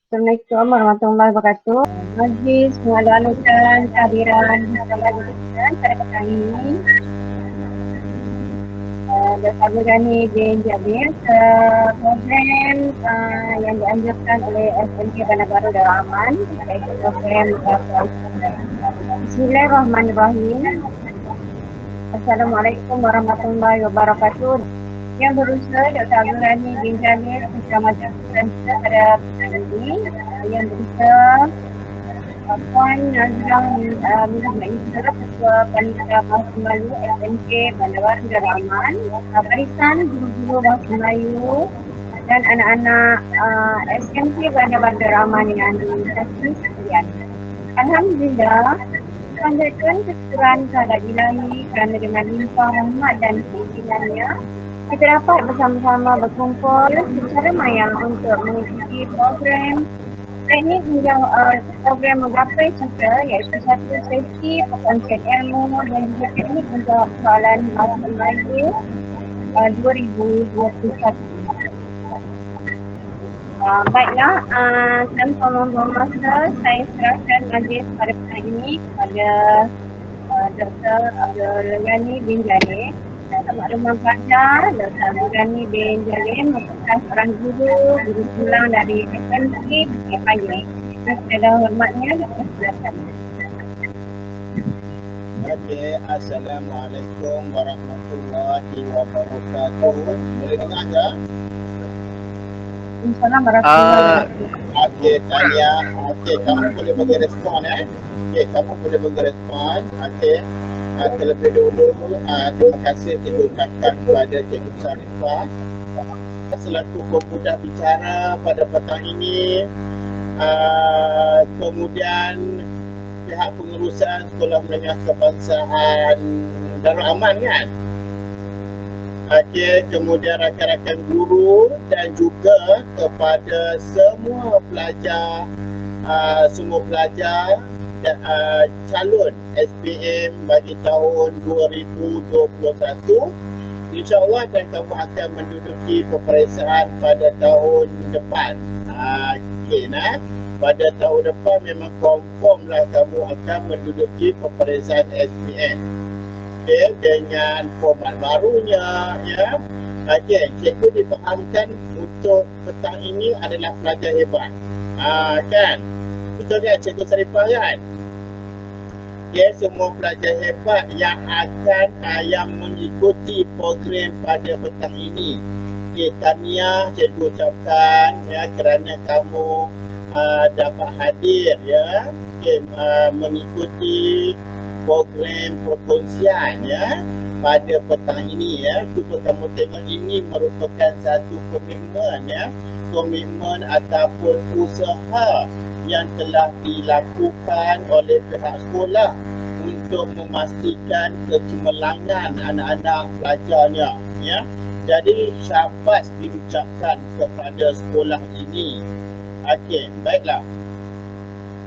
Assalamualaikum warahmatullahi wabarakatuh. Majlis mengalu-alukan kehadiran bersama kita pada petang ini. Bersama kami bin Jabir program yang dianjurkan oleh SMK Bandar Baru Darul Aman, iaitu program Bismillahirrahmanirrahim. Assalamualaikum warahmatullahi wabarakatuh. Yang berusaha Dr. Abdul Ghani bin Jamil bersama jurusan kita pada petang ini. Yang berusaha Puan Nazrah Muhammad Isra, Ketua Panitia Bahasa Melayu SMK Bandar Baru Darul Aman, barisan guru-guru Bahasa Melayu dan anak-anak SMK Bandar Baru Darul Aman yang dikasihi sekalian. Alhamdulillah, panjatkan kesyukuran kehadirat Ilahi kerana dengan limpah rahmat dan keizinannya kita dapat bersama-sama berkumpul secara maya untuk mengikuti program teknik hingga program menggapai cita, iaitu satu sesi perkongsian ilmu dan juga teknik untuk soalan Bahasa Melayu 2021. Baiklah, tanpa membuang masa, saya serahkan majlis pada petang ini kepada Dr. Abdul Ghani bin Jalil. Makluman pelajar, Dr. Abdul Ghani bin Jalil merupakan seorang guru pulang dari SMK Bukit Paya. Segala hormatnya, Dr. silakan. Okey, Assalamualaikum warahmatullahi wabarakatuh. Boleh dengar tak? Assalamualaikum warahmatullahi wabarakatuh. Okey, Tanya. Okey, kamu boleh bagi respon Okey, kamu boleh bagi respon. Okey. Terlebih dahulu, terima kasih kita ucapkan kepada Cikgu Sarifah selaku pemudah bicara pada petang ini. Kemudian pihak pengurusan Sekolah Menengah Kebangsaan Darul Aman kan? Okey, kemudian rakan-rakan guru dan juga kepada semua pelajar calon SPM bagi tahun 2021. InsyaAllah dan kamu akan menduduki peperiksaan pada tahun depan. Okey, pada tahun depan memang confirm lah kamu akan menduduki peperiksaan SPM. Okey, dengan format barunya ya. Okey, cikgu difahamkan untuk petang ini adalah pelajar hebat. Kan? Betul kan Cikgu Sarifah kan? Okay, semua pelajar hebat yang akan yang mengikuti program pada petang ini. Okay, tahniah cikgu ucapkan ya kerana kamu dapat hadir ya. Okay, mengikuti program perkongsian ya pada petang ini ya. Cuba kamu tengok, ini merupakan satu komitmen ya. Komitmen ataupun usaha yang telah dilakukan oleh pihak sekolah untuk memastikan kecemerlangan anak-anak pelajarnya ya. Jadi syabas diucapkan kepada sekolah ini. Okey, baiklah.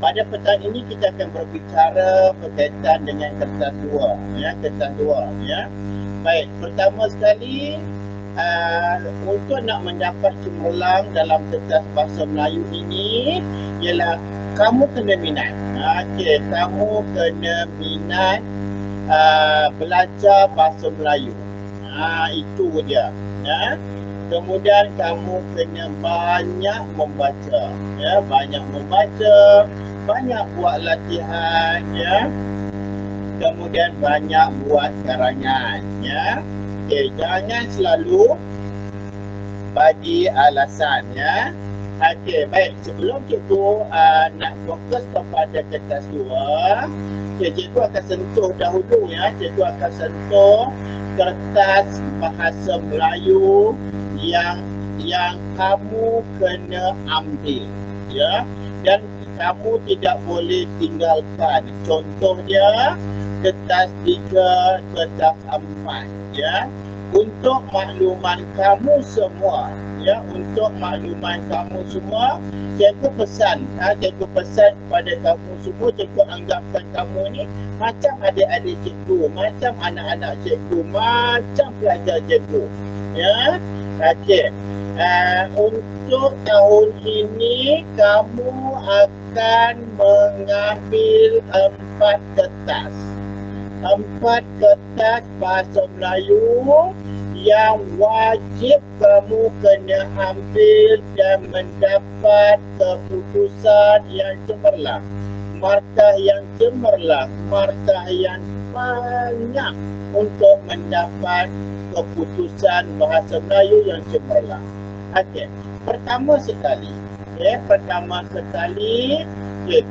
Pada petang ini kita akan berbicara berkaitan dengan kertas dua ya, kertas dua ya. Baik, pertama sekali untuk nak mendapat cemerlang dalam kertas bahasa Melayu ini ialah kamu kena minat. Okey, kamu kena minat belajar bahasa Melayu. Itu dia ya. Kemudian kamu kena banyak membaca ya, banyak membaca, banyak buat latihan ya. Kemudian banyak buat karangan ya. Okay, jangan selalu bagi alasan ya. Okey, baik. Sebelum cikgu nak fokus kepada kertas dua, cikgu akan sentuh dahulu ya. Cikgu akan sentuh kertas bahasa Melayu yang kamu kena ambil ya. Dan kamu tidak boleh tinggalkan. Contohnya kertas 3, kertas 4 ya. Untuk makluman kamu semua ya, untuk makluman kamu semua, cikgu pesan kepada kamu semua, cikgu anggapkan kamu ni macam adik-adik cikgu, macam anak-anak cikgu, macam pelajar cikgu ya. Okey, Untuk tahun ini kamu akan mengambil 4 kertas. 4 kertas bahasa Melayu yang wajib kamu kena ambil dan mendapat keputusan yang cemerlang. Markah yang cemerlang, markah yang banyak untuk mendapat keputusan bahasa Melayu yang cemerlang. Okey, pertama sekali,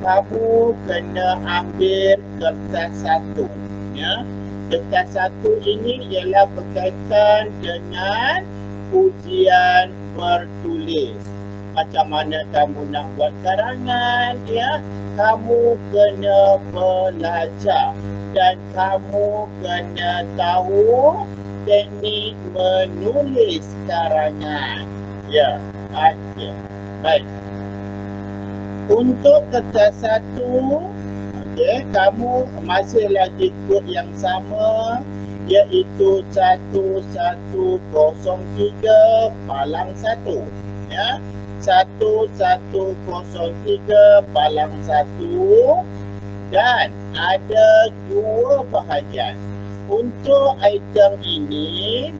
kamu kena ambil kertas 1. Ya, kertas 1 ini ialah berkaitan dengan ujian bertulis. Macam mana kamu nak buat karangan, ya, kamu kena belajar dan kamu kena tahu teknik menulis karangan. Ya, okey. Baik. Untuk kertas 1, kamu masih lagi kod yang sama, iaitu 1103/1. Ya, 1103/1 dan ada 2 bahagian. Untuk item ini,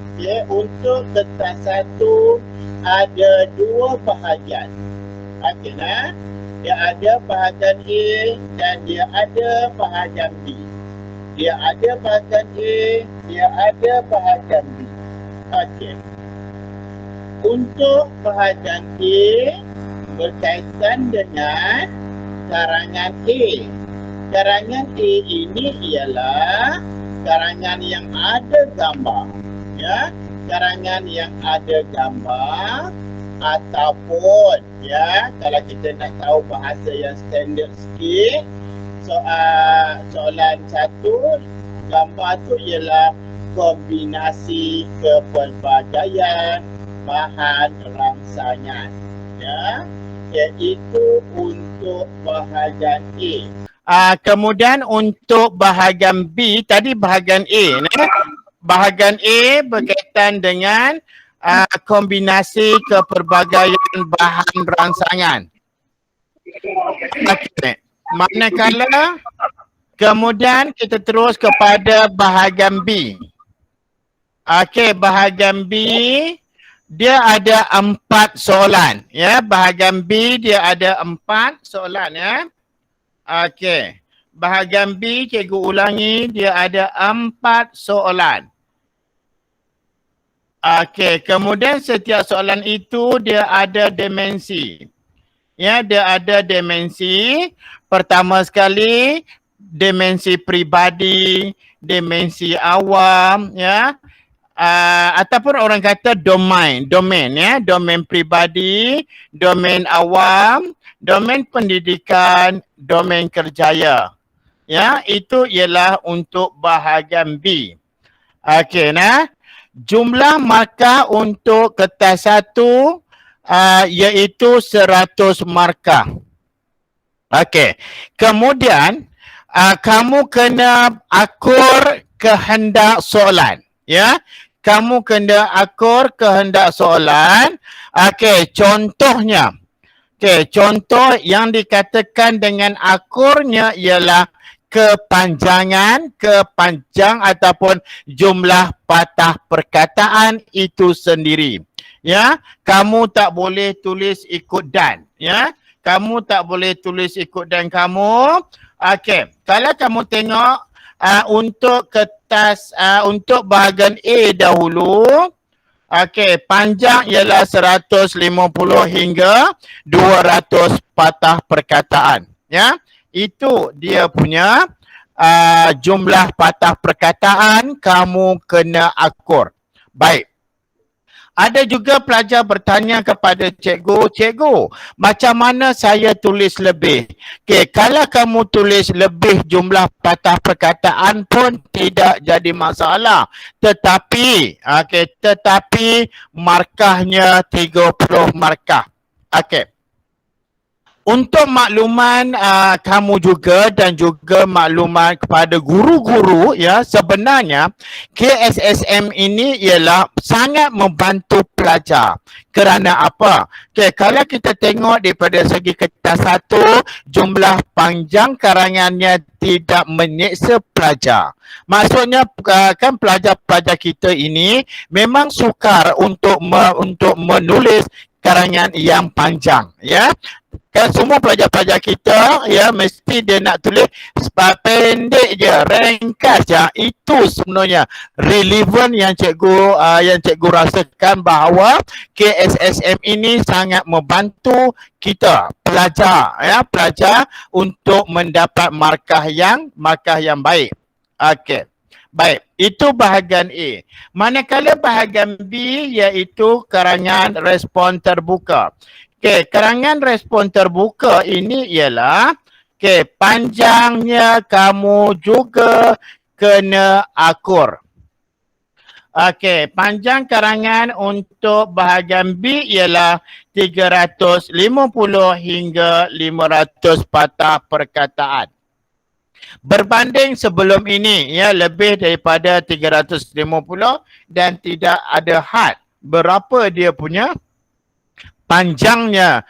untuk kertas 1 ada 2 bahagian. Okey, nah? Dia ada bahagian A dan dia ada bahagian B. Dia ada bahagian A, dia ada bahagian B. Okey. Untuk bahagian A berkaitan dengan karangan A. Karangan A ini ialah karangan yang ada gambar. Ya, karangan yang ada gambar ataupun, ya, kalau kita nak tahu bahasa yang standard sikit, soalan 1 gambar tu ialah kombinasi kepelbagaian bahan rangsangan, ya, iaitu untuk bahagian A. Kemudian untuk bahagian B, tadi bahagian A, bahagian A berkaitan dengan kombinasi kepelbagaian bahan rangsangan. Okay. Manakala kemudian kita terus kepada bahagian B. Okey, bahagian B dia ada 4 soalan, ya. Bahagian B dia ada 4 soalan, ya. Okey. Bahagian B cikgu ulangi, dia ada 4 soalan. Okey, kemudian setiap soalan itu dia ada dimensi. Ya, dia ada dimensi. Pertama sekali, dimensi pribadi, dimensi awam, ya. Ataupun orang kata domain, ya, domain pribadi, domain awam, domain pendidikan, domain kerjaya. Ya, itu ialah untuk bahagian B. Okey, nah. Jumlah markah untuk kertas 1 iaitu 100 markah. Okey. Kemudian kamu kena akur kehendak soalan, ya. Kamu kena akur kehendak soalan. Okey, contohnya. Okey, contoh yang dikatakan dengan akurnya ialah kepanjangan ataupun jumlah patah perkataan itu sendiri. Ya, kamu tak boleh tulis ikut dan, ya. Kamu tak boleh tulis ikut dan kamu. Okey, kalau kamu tengok untuk kertas untuk bahagian A dahulu, okey, panjang ialah 150 hingga 200 patah perkataan, ya. Itu dia punya jumlah patah perkataan kamu kena akur. Baik. Ada juga pelajar bertanya kepada cikgu, macam mana saya tulis lebih? Okey, kalau kamu tulis lebih jumlah patah perkataan pun tidak jadi masalah. Tetapi markahnya 30 markah. Okey. Untuk makluman kamu juga dan juga makluman kepada guru-guru, ya, sebenarnya KSSM ini ialah sangat membantu pelajar. Kerana apa? Okay, kalau kita tengok daripada segi kertas 1, jumlah panjang karangannya tidak menyeksa pelajar. Maksudnya kan pelajar-pelajar kita ini memang sukar untuk menulis karangan yang panjang, ya. Kan semua pelajar-pelajar kita ya mesti dia nak tulis pendek je, ringkas je. Itu sebenarnya relevan yang cikgu rasakan bahawa KSSM ini sangat membantu kita pelajar untuk mendapat markah yang baik. Okey. Baik, itu bahagian A. Manakala bahagian B iaitu karangan respon terbuka. Okey, karangan respon terbuka ini ialah panjangnya kamu juga kena akur. Okey, panjang karangan untuk bahagian B ialah 350 hingga 500 patah perkataan. Berbanding sebelum ini lebih daripada 350 dan tidak ada had berapa dia punya panjangnya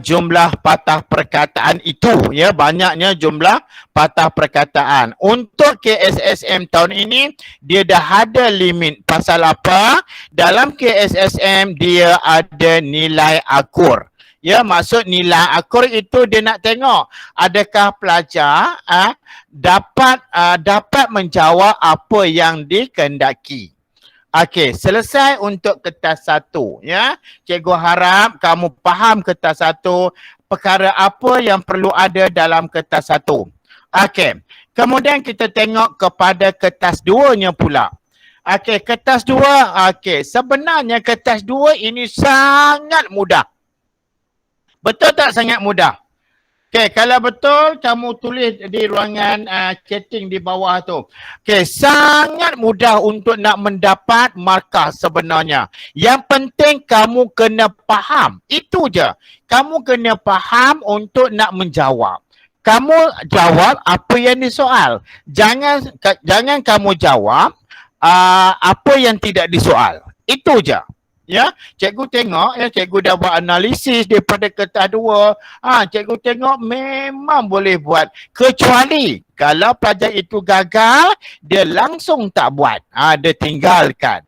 jumlah patah perkataan itu, banyaknya jumlah patah perkataan. Untuk KSSM tahun ini dia dah ada limit. Pasal apa? Dalam KSSM dia ada nilai akur. Maksud nilai akur itu dia nak tengok adakah pelajar dapat menjawab apa yang dikehendaki. Okey, selesai untuk kertas 1 ya. Cikgu harap kamu faham kertas 1, perkara apa yang perlu ada dalam kertas 1. Okey, kemudian kita tengok kepada kertas 2-nya pula. Okey, kertas 2, sebenarnya kertas 2 ini sangat mudah. Betul tak sangat mudah? Okey, kalau betul kamu tulis di ruangan chatting di bawah tu. Okey, sangat mudah untuk nak mendapat markah sebenarnya. Yang penting kamu kena faham. Itu je. Kamu kena faham untuk nak menjawab. Kamu jawab apa yang disoal. Jangan kamu jawab apa yang tidak disoal. Itu je. Ya, cikgu tengok cikgu dah buat analisis daripada kertas 2. Cikgu tengok memang boleh buat. Kecuali kalau pelajar itu gagal, dia langsung tak buat. Dia tinggalkan.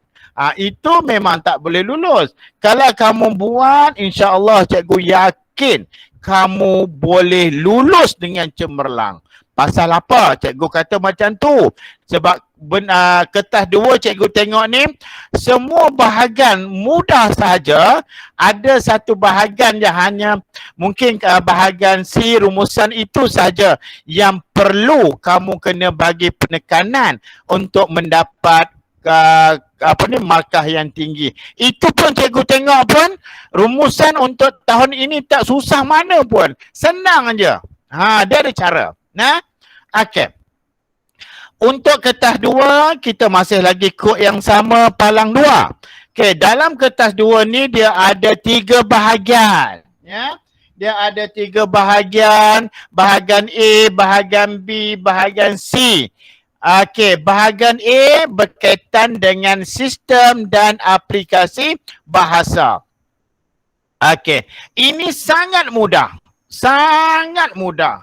Itu memang tak boleh lulus. Kalau kamu buat, insya-Allah cikgu yakin kamu boleh lulus dengan cemerlang. Pasal apa cikgu kata macam tu? Sebab kertas 2 cikgu tengok ni semua bahagian mudah sahaja. Ada satu bahagian yang hanya mungkin bahagian C rumusan itu saja yang perlu kamu kena bagi penekanan untuk mendapat markah yang tinggi. Itu pun cikgu tengok pun rumusan untuk tahun ini tak susah mana pun. Senang aja. Dia ada cara. Okey. Untuk kertas 2, kita masih lagi kod yang sama palang 2. Okey, dalam kertas 2 ni dia ada 3 bahagian. Ya. Dia ada 3 bahagian. Bahagian A, bahagian B, bahagian C. Okey, bahagian A berkaitan dengan sistem dan aplikasi bahasa. Okey, ini sangat mudah. Sangat mudah.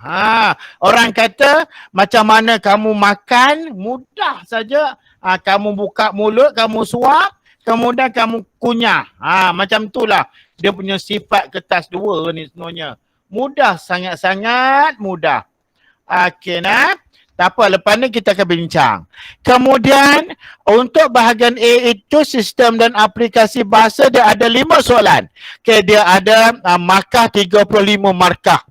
Orang kata macam mana kamu makan, mudah saja. Kamu buka mulut, kamu suap, kemudian kamu kunyah. Macam itulah dia punya sifat kertas 2 ni sebenarnya. Mudah, sangat-sangat mudah. Okey, tak apa, lepas ni kita akan bincang. Kemudian, untuk bahagian A itu sistem dan aplikasi bahasa dia ada 5 soalan. Okey, dia ada markah 35 markah.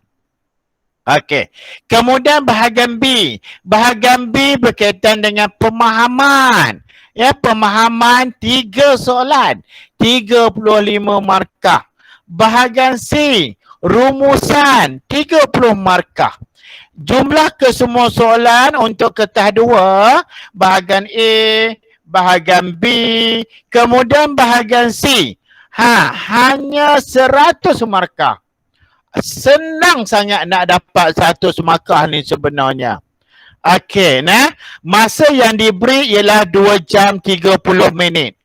Okey. Kemudian bahagian B. Bahagian B berkaitan dengan pemahaman. Ya, pemahaman 3 soalan. 35 markah. Bahagian C, rumusan 30 markah. Jumlah kesemua soalan untuk kertas 2, bahagian A, bahagian B, kemudian bahagian C. Hanya 100 markah. Senang sangat nak dapat 100 markah ni sebenarnya. Okey, masa yang diberi ialah 2 jam 30 minit.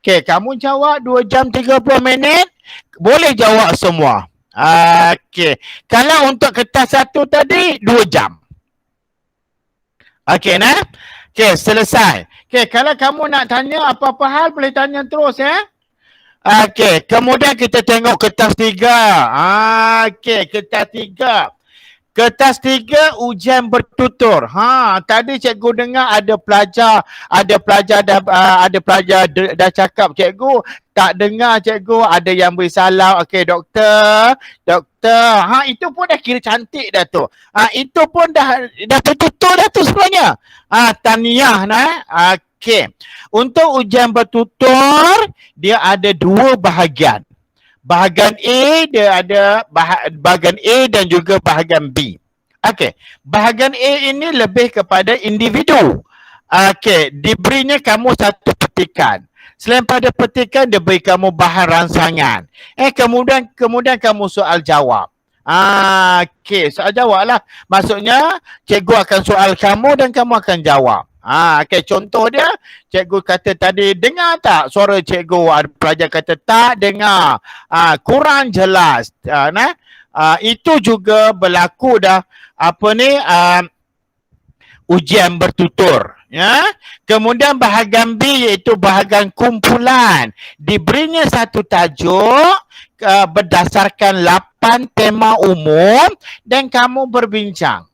Okey, kamu jawab 2 jam 30 minit, boleh jawab semua. Okey. Kalau untuk kertas satu tadi 2 jam. Okey nah. Okey, selesai. Okey, kalau kamu nak tanya apa-apa hal boleh tanya terus ya. Okey, kemudian kita tengok kertas 3. Okey, kertas 3. Kertas 3 ujian bertutur. Tadi cikgu dengar ada pelajar dah cakap cikgu, tak dengar cikgu, ada yang beri salam. Okey doktor. Itu pun dah kira cantik dah tu. Itu pun dah bertutur dah tu sebenarnya. Tahniah nah. Okey. Untuk ujian bertutur dia ada 2 bahagian. Bahagian A dia ada bahagian A dan juga bahagian B. Okey, bahagian A ini lebih kepada individu. Okey, diberinya kamu satu petikan. Selain pada petikan dia beri kamu bahan rangsangan. Kemudian kamu soal jawab. Okey, soal jawab lah. Maksudnya cikgu akan soal kamu dan kamu akan jawab. Okey, contoh dia, cikgu kata tadi, dengar tak suara cikgu? Ada pelajar kata tak dengar. Kurang jelas. Itu juga berlaku dah ujian bertutur. Ya. Kemudian bahagian B iaitu bahagian kumpulan. Diberinya satu tajuk berdasarkan 8 tema umum dan kamu berbincang.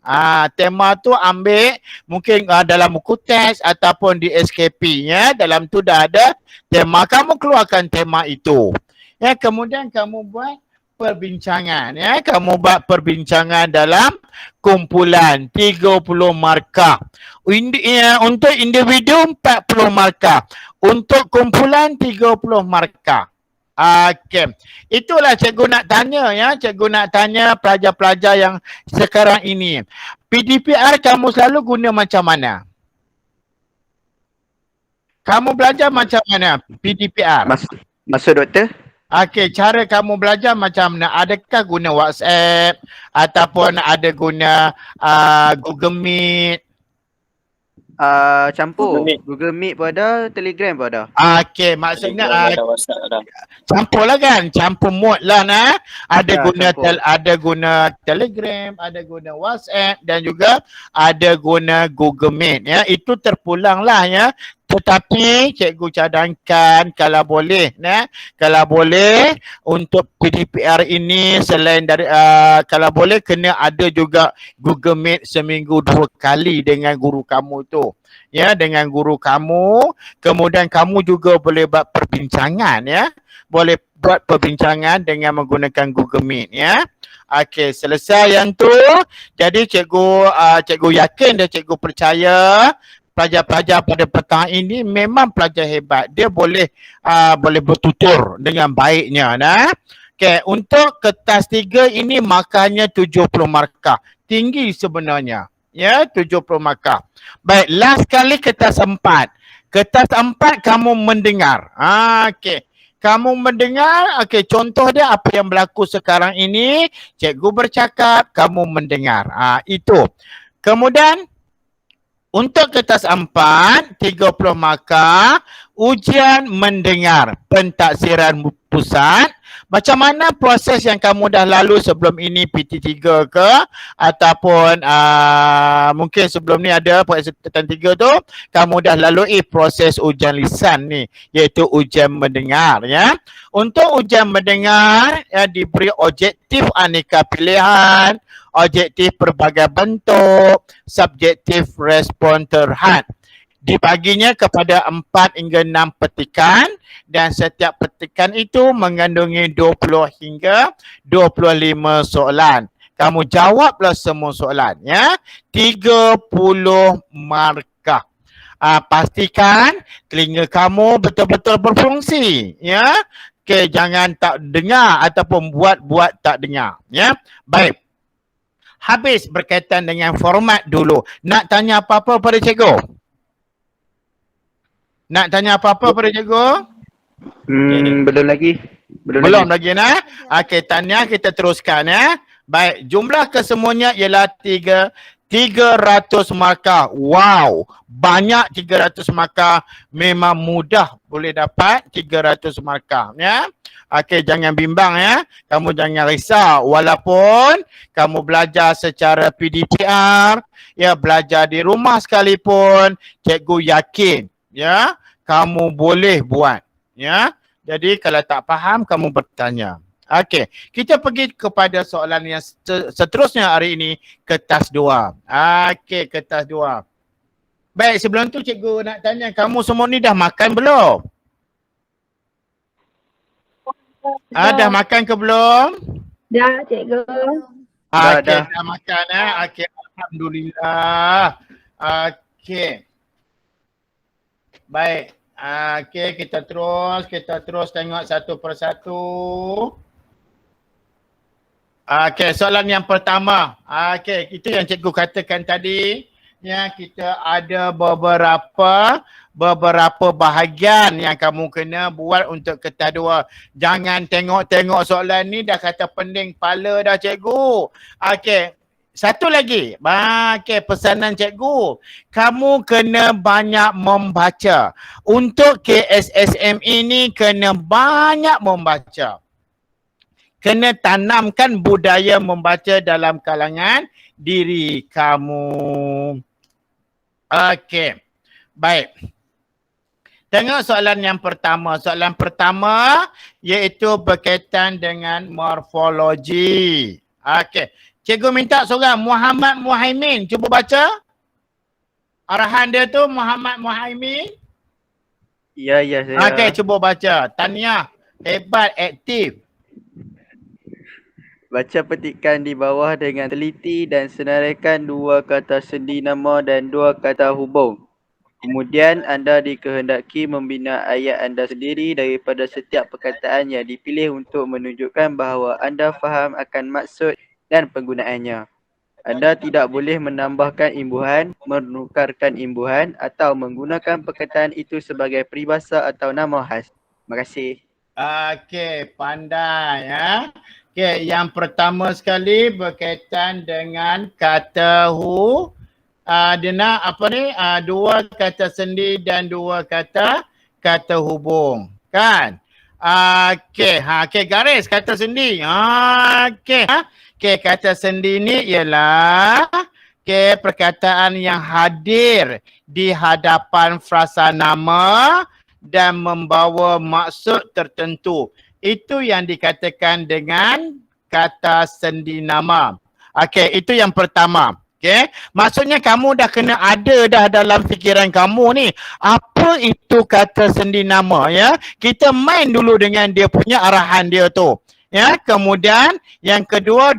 Tema tu ambil mungkin dalam buku teks ataupun di SKP ya. Dalam tu dah ada tema, kamu keluarkan tema itu. Ya, kemudian kamu buat perbincangan ya. Kamu buat perbincangan dalam kumpulan 30 markah. Untuk individu 40 markah. Untuk kumpulan 30 markah. Okey. Itulah cikgu nak tanya ya. Cikgu nak tanya pelajar-pelajar yang sekarang ini. PDPR kamu selalu guna macam mana? Kamu belajar macam mana PDPR? Maksud doktor? Okey, cara kamu belajar macam mana? Adakah guna WhatsApp ataupun ada guna Google Meet? Campur. Google Meet pun ada, Telegram pun ada. Okey, maksudnya campur lah kan? Campur mode lah nah. Ada guna Telegram, ada guna WhatsApp dan juga ada guna Google Meet ya. Itu terpulang lah ya. Tetapi cikgu cadangkan kalau boleh untuk PDPR ini selain dari kalau boleh kena ada juga Google Meet seminggu 2 kali dengan guru kamu tu. Ya, dengan guru kamu, kemudian kamu juga boleh buat perbincangan ya. Boleh buat perbincangan dengan menggunakan Google Meet ya. Okey, selesai yang tu. Jadi cikgu yakin dan cikgu percaya pelajar-pelajar pada petang ini memang pelajar hebat. Dia boleh bertutur dengan baiknya nah. Okey, untuk kertas 3 ini markahnya 70 markah. Tinggi sebenarnya. Ya, 70 markah. Baik, last kali kertas 4. Kertas 4 kamu mendengar. Okey. Kamu mendengar, okey, contoh dia apa yang berlaku sekarang ini, cikgu bercakap, kamu mendengar. Itu. Kemudian untuk kertas 4, 30 markah, ujian mendengar, pentaksiran pusat. Macam mana proses yang kamu dah lalu sebelum ini PT3 ke ataupun mungkin sebelum ni ada proses PT3 tu, kamu dah lalui proses ujian lisan ni iaitu ujian mendengar ya. Untuk ujian mendengar diberi objektif aneka pilihan, objektif berbagai bentuk, subjektif respon terhad. Dibaginya kepada 4 hingga 6 petikan dan setiap petikan itu mengandungi 20 hingga 25 soalan. Kamu jawablah semua soalan ya. 30 markah. Pastikan telinga kamu betul-betul berfungsi ya. Okey, jangan tak dengar ataupun buat tak dengar ya. Baik. Habis berkaitan dengan format dulu. Nak tanya apa-apa pada cikgu? Nak tanya apa-apa pada cikgu? Belum lagi. Belum lagi nah. Okey, tanya kita teruskan ya. Baik, jumlah kesemuanya ialah 30 300 markah. Wow, banyak 300 markah. Memang mudah boleh dapat 300 markah ya. Okey, jangan bimbang ya. Kamu jangan risau walaupun kamu belajar secara PDPR, ya belajar di rumah sekalipun, cikgu yakin ya kamu boleh buat ya. Jadi kalau tak faham kamu bertanya. Okey, kita pergi kepada soalan yang seterusnya hari ini, kertas 2. Okey, kertas 2. Baik, sebelum tu cikgu nak tanya, kamu semua ni dah makan belum? Dah makan ke belum? Dah, cikgu. Okey, Dah. dah makan Okey, alhamdulillah. Okey. Baik. Okey, kita terus tengok satu persatu. Okey, soalan yang pertama. Okey, itu yang cikgu katakan tadi. Ya, kita ada beberapa bahagian yang kamu kena buat untuk kertas 2. Jangan tengok soalan ni dah kata pening kepala dah cikgu. Okey, satu lagi. Okey, pesanan cikgu. Kamu kena banyak membaca. Untuk KSSM ini kena banyak membaca. Kena tanamkan budaya membaca dalam kalangan diri kamu. Okey. Baik. Tengok soalan yang pertama. Soalan pertama iaitu berkaitan dengan morfologi. Okey. Cikgu minta seorang Muhammad Muhaimin cuba baca. Arahan dia tu Muhammad Muhaimin. Ya, saya. Okey, cuba baca. Tahniah. Hebat, aktif. Baca petikan di bawah dengan teliti dan senaraikan 2 kata sendi nama dan 2 kata hubung. Kemudian anda dikehendaki membina ayat anda sendiri daripada setiap perkataan yang dipilih untuk menunjukkan bahawa anda faham akan maksud dan penggunaannya. Anda tidak boleh menambahkan imbuhan, menukarkan imbuhan atau menggunakan perkataan itu sebagai peribahasa atau nama khas. Terima kasih. Okey, pandai ya. Okey, yang pertama sekali berkaitan dengan kata hu. Dia nak apa ni? 2 kata sendi dan 2 kata hubung. Kan? Okey, okey, garis kata sendi. Okey. Okey, kata sendi ni ialah perkataan yang hadir di hadapan frasa nama dan membawa maksud tertentu. Itu yang dikatakan dengan kata sendi nama. Okey, itu yang pertama. Okey, maksudnya kamu dah kena ada dah dalam fikiran kamu ni. Apa itu kata sendi nama ya? Kita main dulu dengan dia punya arahan dia tu. Ya, kemudian yang kedua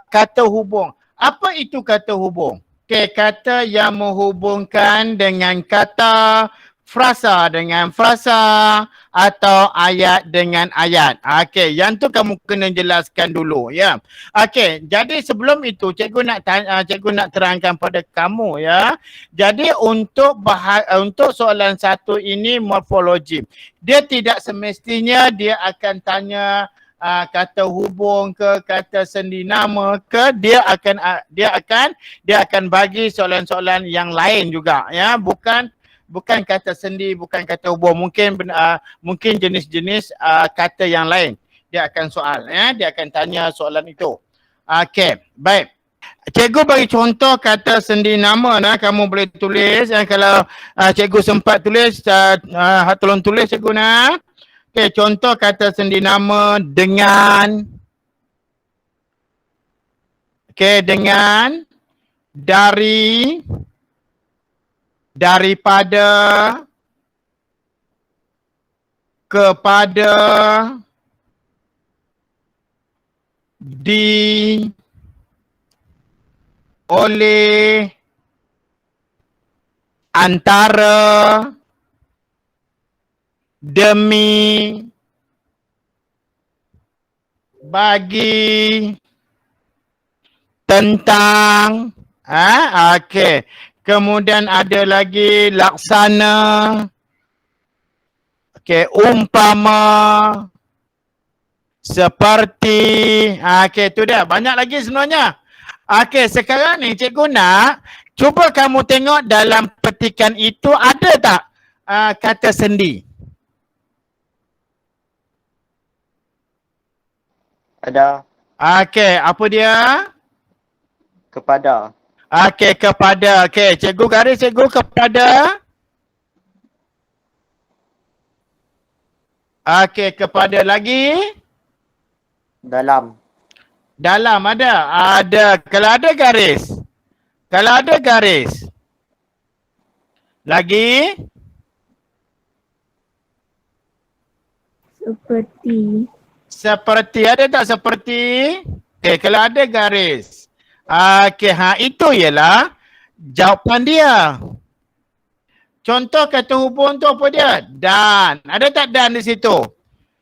kata hubung. Apa itu kata hubung? Okey, kata yang menghubungkan dengan kata, frasa dengan frasa atau ayat dengan ayat. Okey, yang tu kamu kena jelaskan dulu ya. Okey, jadi sebelum itu cikgu nak terangkan pada kamu ya. Jadi untuk soalan satu ini morfologi. Dia tidak semestinya dia akan tanya kata hubung ke kata sendi nama ke, dia akan bagi soalan-soalan yang lain juga ya, bukan kata sendi, bukan kata hubung, mungkin jenis-jenis kata yang lain. Dia akan soal ya, dia akan tanya soalan itu. Okey, baik. Cikgu bagi contoh kata sendi nama kamu boleh tulis kalau cikgu sempat tulis, tolong tulis cikgu nak. Okey, contoh kata sendi nama dengan. Okey, dengan, dari, daripada, kepada, di, oleh, antara, demi, bagi, tentang. Okey. Kemudian ada lagi laksana. Okey, umpama, seperti. Okey, tu dia. Banyak lagi sebenarnya. Okey, sekarang ni cikgu nak cuba kamu tengok dalam petikan itu ada tak kata sendi? Ada. Okey, apa dia? Kepada. Okey, kepada. Okey, cikgu garis cikgu kepada. Okey, kepada lagi. Dalam. Dalam ada? Ada. Kalau ada garis. Kalau ada garis. Lagi? Seperti. Seperti. Ada tak seperti? Okey, kalau ada garis. Okey, itu ialah jawapan dia. Contoh kata hubung tu apa dia? Dan. Ada tak dan di situ?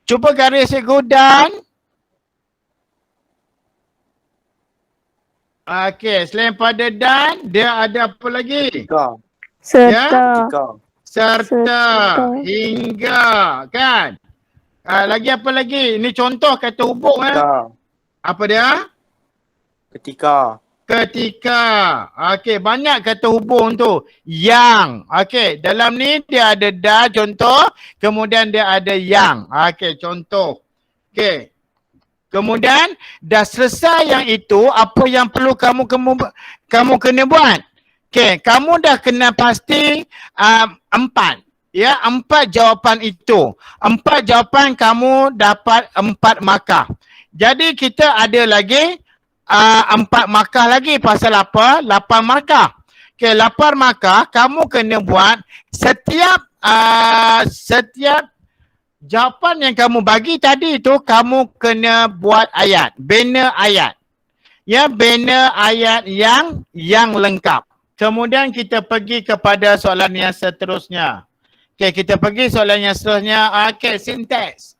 Cuba garis cikgu dan. Okey, selain pada dan, dia ada apa lagi? Ketika. Serta. Ketika. Serta, Serta. hingga, kan? Lagi apa lagi? Ini contoh kata hubung. Ketika. Apa dia? Ketika. Ketika. Okey, banyak kata hubung tu. Yang. Okey, dalam ni dia ada dah contoh, kemudian dia ada yang. Okey, contoh. Okey. Kemudian dah selesai yang itu, apa yang perlu kamu kena buat? Okey, kamu dah kena pasti 4. Ya, 4 jawapan itu. 4 jawapan kamu dapat 4 markah. Jadi kita ada lagi 4 markah lagi pasal apa? 8 markah. Okey, 8 markah kamu kena buat setiap jawapan yang kamu bagi tadi tu kamu kena buat ayat, banner ayat. Ya, banner ayat yang lengkap. Kemudian kita pergi kepada soalan yang seterusnya. Okey, kita pergi soalan yang seterusnya. Okey, sintaks.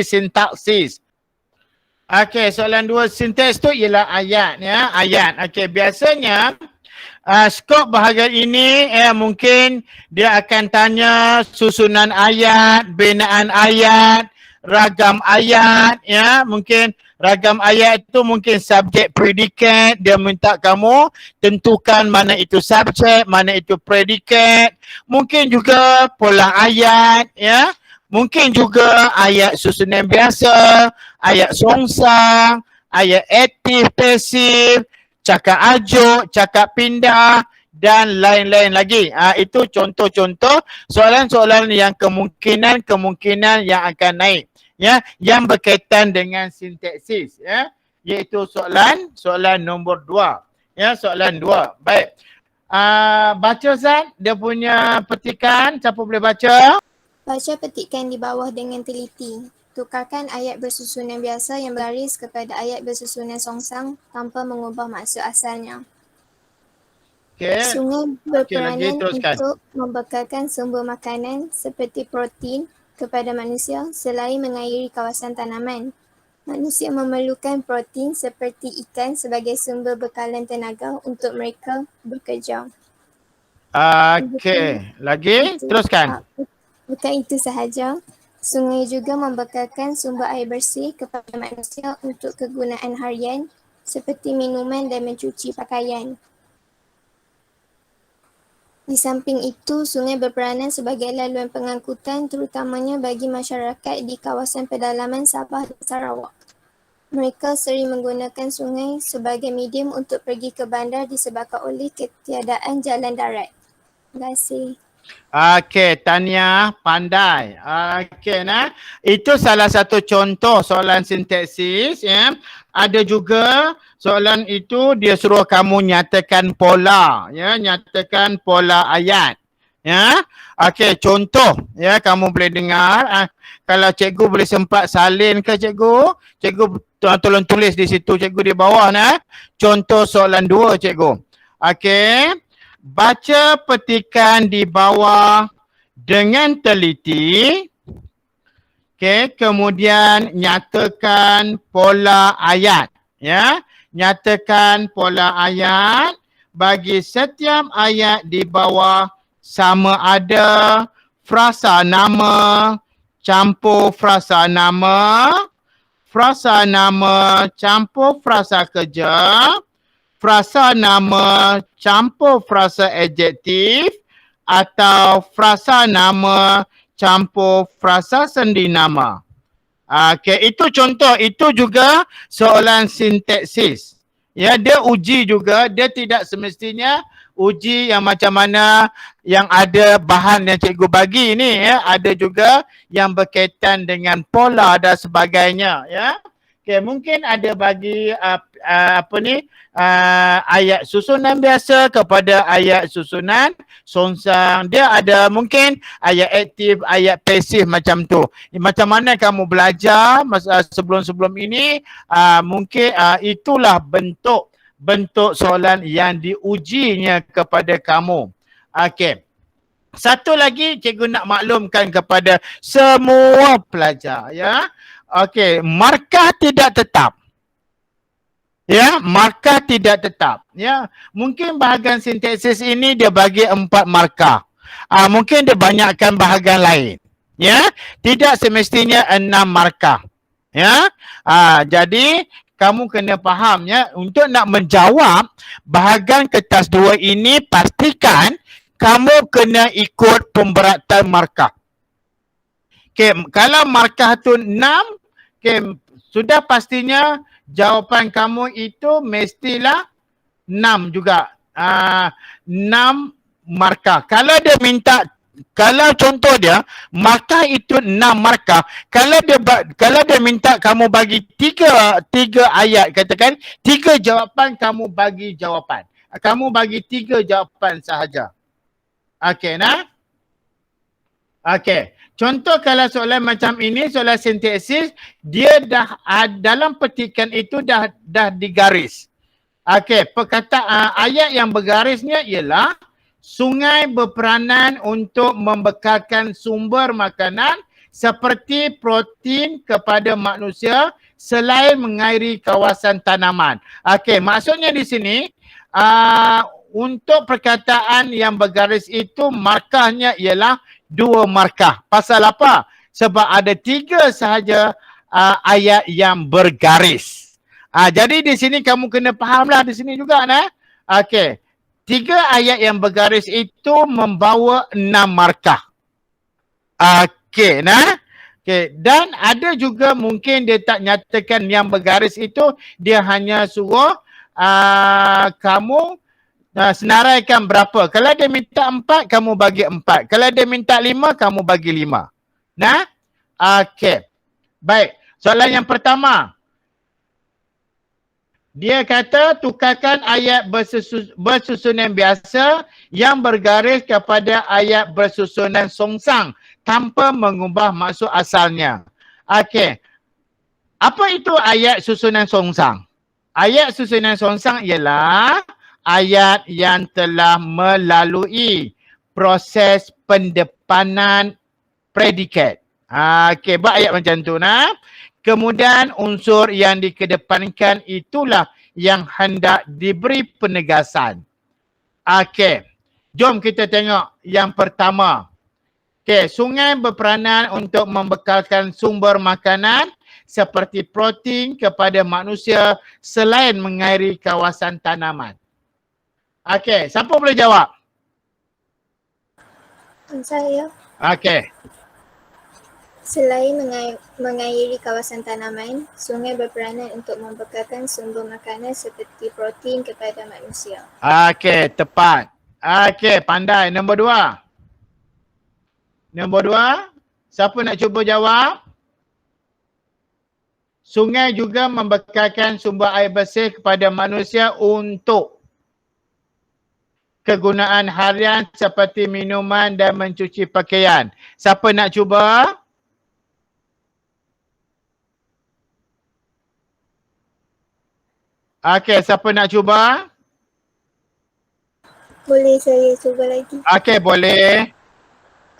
Sintaksis. Okey, soalan 2 sintaks tu ialah ayat ya, ayat. Okey, biasanya skop bahagian ini mungkin dia akan tanya susunan ayat, binaan ayat, ragam ayat ya, mungkin ragam ayat itu mungkin subjek predikat, dia minta kamu tentukan mana itu subjek, mana itu predikat, mungkin juga pola ayat ya, mungkin juga ayat susunan biasa, ayat songsang, ayat aktif pasif, cakap ajuk, cakap pindah dan lain-lain lagi. Itu contoh-contoh soalan-soalan yang kemungkinan yang akan naik ya, yang berkaitan dengan sintaksis ya, iaitu soalan nombor 2 ya, soalan 2. Baik. Baca Zat dia punya petikan, siapa boleh baca? Baca petikan di bawah dengan teliti. Tukarkan ayat bersusunan biasa yang berbaris kepada ayat bersusunan songsang tanpa mengubah maksud asalnya. Okey. Sungai berperanan teruskan. untuk membekalkan sumber makanan seperti protein kepada manusia selain mengairi kawasan tanaman. Manusia memerlukan protein seperti ikan sebagai sumber bekalan tenaga untuk mereka bekerja. Okey, lagi teruskan. Bukan itu sahaja, sungai juga membekalkan sumber air bersih kepada manusia untuk kegunaan harian seperti minuman dan mencuci pakaian. Di samping itu, sungai berperanan sebagai laluan pengangkutan terutamanya bagi masyarakat di kawasan pedalaman Sabah dan Sarawak. Mereka sering menggunakan sungai sebagai medium untuk pergi ke bandar disebabkan oleh ketiadaan jalan darat. Terima kasih. Okey, Tania pandai. Okey, itu salah satu contoh soalan sintaksis ya. Ada juga soalan itu dia suruh kamu nyatakan pola ya, nyatakan pola ayat. Ya. Okey, contoh ya, kamu boleh dengar. Kalau cikgu boleh sempat salin ke cikgu? Cikgu tolong tulis di situ cikgu di bawah Contoh soalan 2 cikgu. Okey. Baca petikan di bawah dengan teliti. Okey, kemudian nyatakan pola ayat ya. Nyatakan pola ayat bagi setiap ayat di bawah sama ada frasa nama, campur frasa nama, frasa nama campur frasa kerja, frasa nama campur frasa adjektif, atau frasa nama campur frasa sendi nama. Okey, itu contoh, itu juga soalan sintaksis. Ya, dia uji juga, dia tidak semestinya uji yang macam mana yang ada bahan yang cikgu bagi ni ya, ada juga yang berkaitan dengan pola dan sebagainya ya. Okey, mungkin ada bagi ayat susunan biasa kepada ayat susunan songsang. Dia ada mungkin ayat aktif, ayat pasif macam tu. Macam mana kamu belajar sebelum-sebelum ini, mungkin itulah bentuk soalan yang diujinya kepada kamu. Okey. Satu lagi cikgu nak maklumkan kepada semua pelajar ya. Okey, markah tidak tetap. Ya, markah tidak tetap. Ya, mungkin bahagian sintaksis ini dia bagi 4 markah. Mungkin dia banyakkan bahagian lain. Ya, tidak semestinya 6 markah. Ya, jadi kamu kena faham ya, untuk nak menjawab bahagian kertas 2 ini pastikan kamu kena ikut pemberatan markah. Okay, kalau markah tu 6, okay, sudah pastinya jawapan kamu itu mestilah 6 juga. 6 markah. Kalau dia minta, kalau contoh dia, markah itu 6 markah. Kalau dia minta kamu bagi 3 ayat, katakan 3 jawapan, kamu bagi jawapan. Kamu bagi 3 jawapan sahaja. Okey, nah? Okey. Contoh kalau soalan macam ini, soalan sintaksis, dia dah dalam petikan itu dah digaris. Okey, perkataan ayat yang bergarisnya ialah sungai berperanan untuk membekalkan sumber makanan seperti protein kepada manusia selain mengairi kawasan tanaman. Okey, maksudnya di sini untuk perkataan yang bergaris itu markahnya ialah 2 markah. Pasal apa? Sebab ada 3 sahaja ayat yang bergaris. Jadi di sini kamu kena fahamlah di sini juga nah. Okey. 3 ayat yang bergaris itu membawa 6 markah. Okey, nah. Okey, dan ada juga mungkin dia tak nyatakan yang bergaris itu, dia hanya suruh kamu senaraikan berapa. Kalau dia minta 4, kamu bagi 4. Kalau dia minta 5, kamu bagi 5. Nah? Okey. Baik. Soalan yang pertama. Dia kata tukarkan ayat bersusunan biasa yang bergaris kepada ayat bersusunan songsang tanpa mengubah maksud asalnya. Okey. Apa itu ayat susunan songsang? Ayat susunan songsang ialah ayat yang telah melalui proses pendepanan predikat. Okey, buat ayat macam tu nah. Kemudian unsur yang dikedepankan itulah yang hendak diberi penegasan. Okey, jom kita tengok yang pertama. Okey, sungai berperanan untuk membekalkan sumber makanan seperti protein kepada manusia selain mengairi kawasan tanaman. Okey, siapa boleh jawab? Saya. Okey. Selain mengairi kawasan tanaman, sungai berperanan untuk membekalkan sumber makanan seperti protein kepada manusia. Okey, tepat. Okey, pandai. Nombor 2. Nombor 2, siapa nak cuba jawab? Sungai juga membekalkan sumber air bersih kepada manusia untuk kegunaan harian seperti minuman dan mencuci pakaian. Siapa nak cuba? Okey, siapa nak cuba? Boleh saya cuba lagi? Okey, boleh.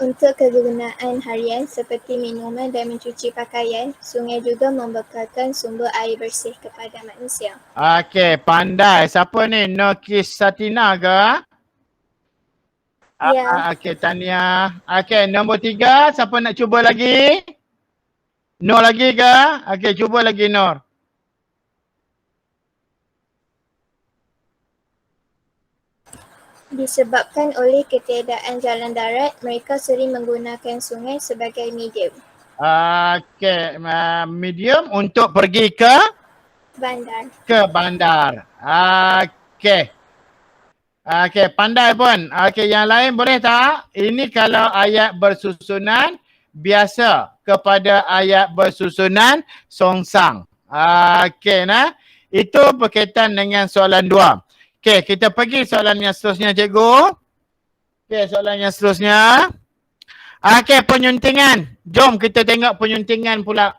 Untuk kegunaan harian seperti minuman dan mencuci pakaian, sungai juga membekalkan sumber air bersih kepada manusia. Okey, pandai. Siapa ni? Nokis Satina ke? Ya. Okey, Tania. Okey, nombor 3. Siapa nak cuba lagi? Nur lagi ke? Okey, cuba lagi Nur. Disebabkan oleh ketiadaan jalan darat, mereka sering menggunakan sungai sebagai medium. Okey, medium untuk pergi ke Bandar. Okey. Okey, pandai pun. Okey, yang lain boleh tak? Ini kalau ayat bersusunan biasa kepada ayat bersusunan songsang. Okey, nah. Itu berkaitan dengan soalan 2. Okey, kita pergi soalan yang seterusnya, cikgu. Okey, soalan yang seterusnya. Okey, penyuntingan. Jom kita tengok penyuntingan pula.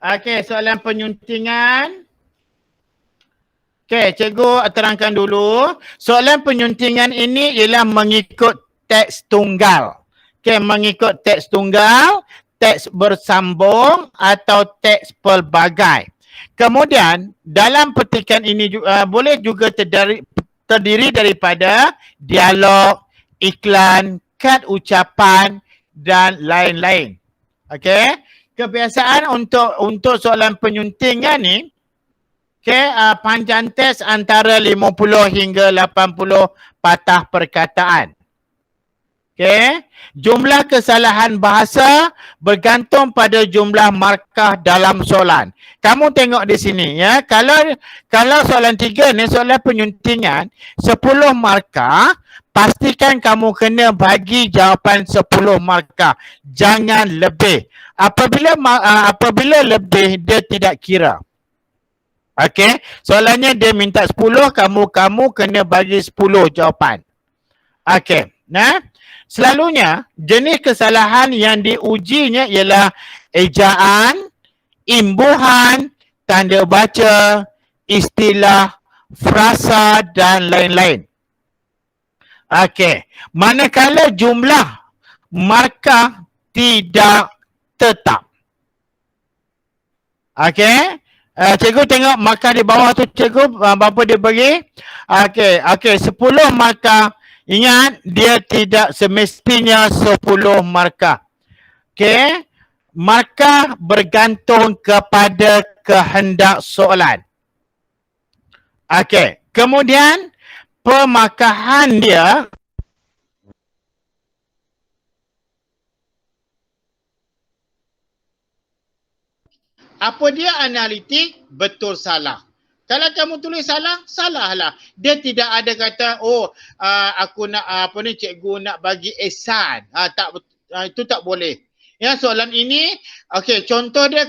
Okey, soalan penyuntingan. Okey, cikgu terangkan dulu. Soalan penyuntingan ini ialah mengikut teks tunggal. Okey, mengikut teks tunggal, teks bersambung atau teks pelbagai. Kemudian, dalam petikan ini boleh juga terdiri daripada dialog, iklan, kad ucapan dan lain-lain. Okey, kebiasaan untuk soalan penyuntingan ni, panjang teks antara 50 hingga 80 patah perkataan. Jumlah kesalahan bahasa bergantung pada jumlah markah dalam soalan. Kamu tengok di sini ya. Kalau soalan 3 ni soalan penyuntingan 10 markah, pastikan kamu kena bagi jawapan 10 markah. Jangan lebih. Apabila lebih dia tidak kira. Okey, soalannya dia minta 10, kamu kena bagi 10 jawapan. Okey, nah. Selalunya jenis kesalahan yang diujinya ialah ejaan, imbuhan, tanda baca, istilah, frasa dan lain-lain. Okey, manakala jumlah markah tidak tetap. Okey, cikgu tengok markah di bawah tu cikgu, berapa dia bagi? Okey, 10 markah. Ingat, dia tidak semestinya 10 markah. Okey, markah bergantung kepada kehendak soalan. Okey, kemudian pemakahan dia apa dia analitik, betul salah. Kalau kamu tulis salah, salahlah. Dia tidak ada kata, aku nak cikgu nak bagi ihsan. Itu tak boleh. Ya, soalan ini, okey, contoh dia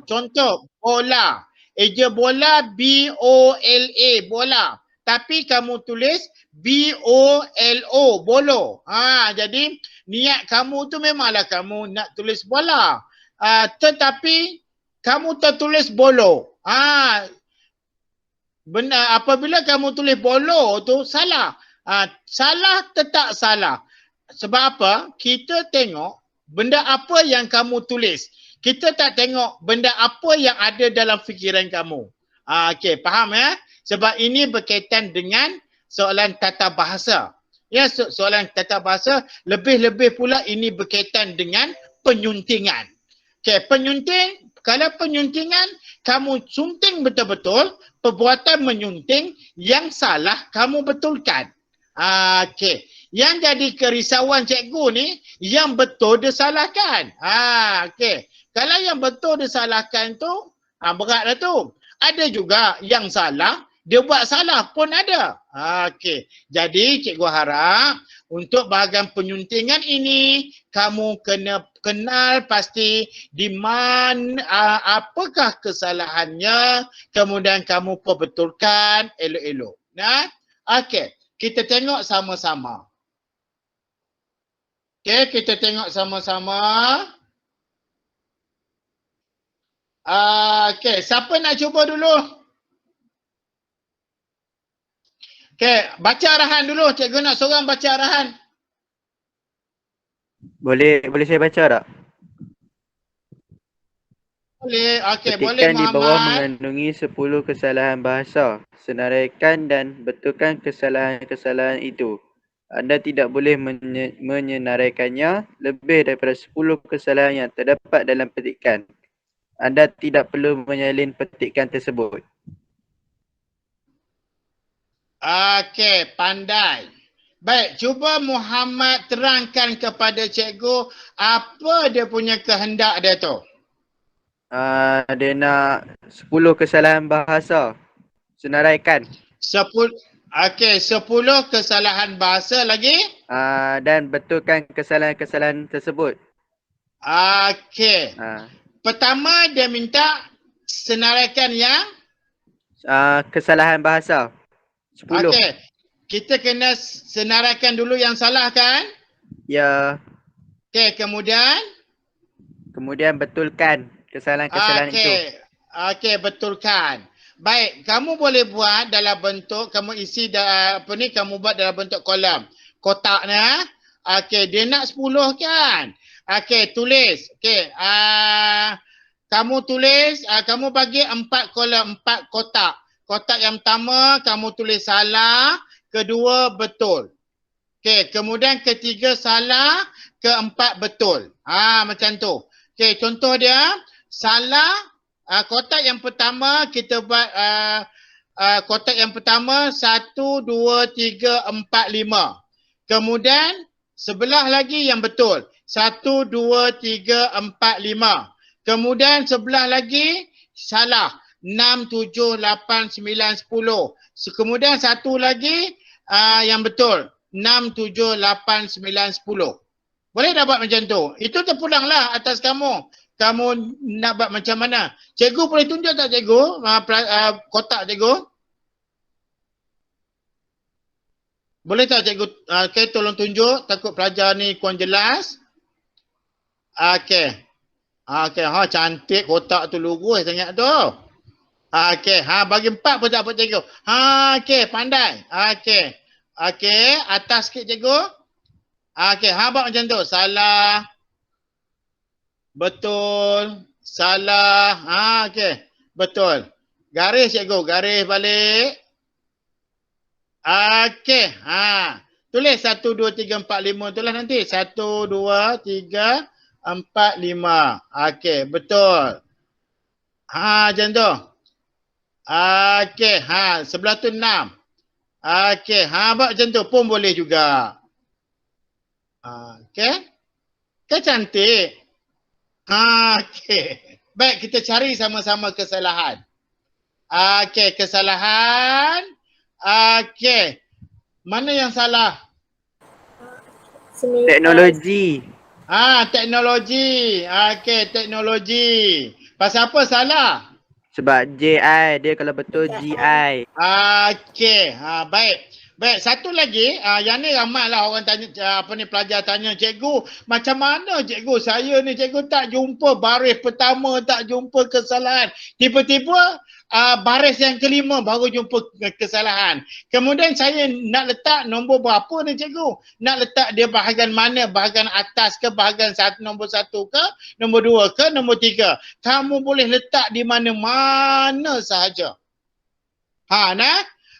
contoh bola. Eja bola B-O-L-A, bola. Tapi kamu tulis B-O-L-O, bolo. Jadi niat kamu tu memanglah kamu nak tulis bola. Tetapi kamu tertulis bolo. Benar, apabila kamu tulis bolo tu salah. Salah tetap salah. Sebab apa? Kita tengok benda apa yang kamu tulis. Kita tak tengok benda apa yang ada dalam fikiran kamu. Okey, faham ya? Sebab ini berkaitan dengan soalan tata bahasa. Ya, soalan tata bahasa lebih-lebih pula ini berkaitan dengan penyuntingan. Okey, kalau penyuntingan kamu sunting betul-betul, perbuatan menyunting yang salah kamu betulkan. Okey. Yang jadi kerisauan cikgu ni, yang betul disalahkan. Okey. Kalau yang betul disalahkan tu, beratlah tu. Ada juga yang salah, dia buat salah pun ada. Okey. Jadi cikgu harap untuk bahagian penyuntingan ini, kamu kena kenal pasti di mana apakah kesalahannya, kemudian kamu perbetulkan elok-elok. Nah, okey, kita tengok sama-sama. Okey, kita tengok sama-sama. Okey, siapa nak cuba dulu? Okey, baca arahan dulu. Cikgu nak seorang baca arahan. Boleh saya baca tak? Boleh. Okey, boleh Petikan di bawah Muhammad. mengandungi 10 kesalahan bahasa. Senaraikan dan betulkan kesalahan-kesalahan itu. Anda tidak boleh menyenaraikannya lebih daripada 10 kesalahan yang terdapat dalam petikan. Anda tidak perlu menyalin petikan tersebut. Okey, pandai. Baik, cuba Muhammad terangkan kepada cikgu apa dia punya kehendak dia tu. Dia nak 10 kesalahan bahasa. Senaraikan. 10 Okey, 10 kesalahan bahasa lagi. Dan betulkan kesalahan-kesalahan tersebut. Okey. Pertama dia minta senaraikan yang Kesalahan bahasa. 10. okey. Kita kena senaraikan dulu yang salah kan? Ya. Okey, Kemudian betulkan kesalahan-kesalahan itu. Okey, betulkan. Baik, kamu boleh buat dalam bentuk, kamu isi kamu buat dalam bentuk kolam. Kotaknya. Okey, dia nak 10 kan? Okey, tulis. Okey, kamu tulis, kamu bagi 4 kolam, 4 kotak. Kotak yang pertama kamu tulis salah, kedua betul. Okey, kemudian ketiga salah, keempat betul. Macam tu. Okey, contoh dia salah, kotak yang pertama kita buat kotak yang pertama 1 2 3 4 5. Kemudian sebelah lagi yang betul. 1 2 3 4 5. Kemudian sebelah lagi salah. 6 7 8 9 10. Kemudian satu lagi yang betul. 6 7 8 9 10. Boleh tak buat macam tu? Itu terpulanglah atas kamu. Kamu nak buat macam mana? Cikgu boleh tunjuk tak cikgu? Kotak cikgu? Boleh tak cikgu? Okay, tolong tunjuk. Takut pelajar ni kurang jelas. Okay. Okay, cantik kotak tu, lugus sangat tu. Okay, bagi 4 pun tak apa cikgu. Okay, pandai. Okay, atas sikit cikgu. Okay, buat macam tu. Salah. Betul. Salah. Okay, betul. Garis cikgu, garis balik. Okay, tulis 1, 2, 3, 4, 5 tu lah nanti. 1, 2, 3, 4, 5. Okay, betul. Macam tu. Okey, sebelah tu 6. Okey, buat macam tu pun boleh juga. Okey. Kan cantik. Okey. Baik, kita cari sama-sama kesalahan. Okey, kesalahan. Okey. Mana yang salah? Teknologi. Teknologi. Okey, teknologi. Pasal apa salah? Sebab JI, dia kalau betul GI. Okey, baik. Baik, satu lagi, yang ni ramailah orang tanya, pelajar tanya, cikgu, macam mana cikgu? Saya ni cikgu tak jumpa baris pertama, tak jumpa kesalahan. Tiba-tiba baris yang kelima baru jumpa kesalahan. Kemudian saya nak letak nombor berapa ni cikgu? Nak letak dia bahagian mana? Bahagian atas ke, bahagian nombor 1 ke, nombor 2 ke, nombor 3? Kamu boleh letak di mana-mana sahaja.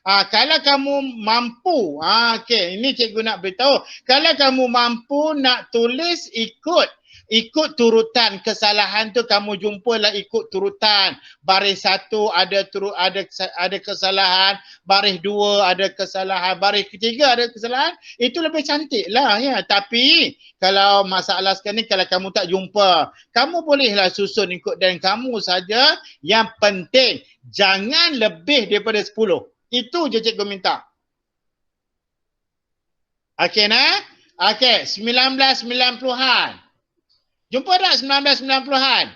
Kalau kamu mampu, okey, ini cikgu nak beritahu. Kalau kamu mampu nak tulis ikut turutan kesalahan tu, kamu jumpalah ikut turutan. Baris 1 ada kesalahan, baris 2 ada kesalahan, baris ketiga ada kesalahan, itu lebih cantik lah ya. Tapi kalau masalah sekarang ni, kalau kamu tak jumpa, kamu bolehlah susun ikut dan kamu saja. Yang penting jangan lebih daripada 10. Itu je cikgu minta. Okey nah? Okey, 1990-an. Jumpa tak 1990-an?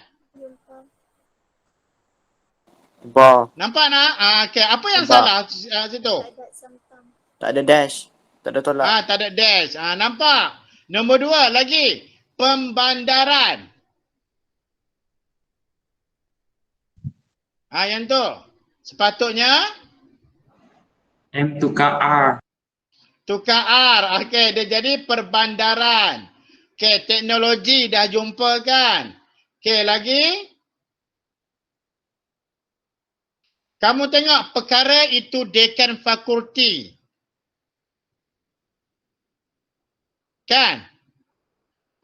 Jumpa. Nampak nak? Okey, apa yang salah situ? Tak ada dash. Tak ada tolak. Tak ada dash. Nampak? Nombor 2 lagi. Pembandaran. Yang tu. Sepatutnya M tukar R. Tukar R. Okey, dia jadi perbandaran. Okey, teknologi dah jumpa kan? Okey, lagi. Kamu tengok perkara itu dekan fakulti. Kan?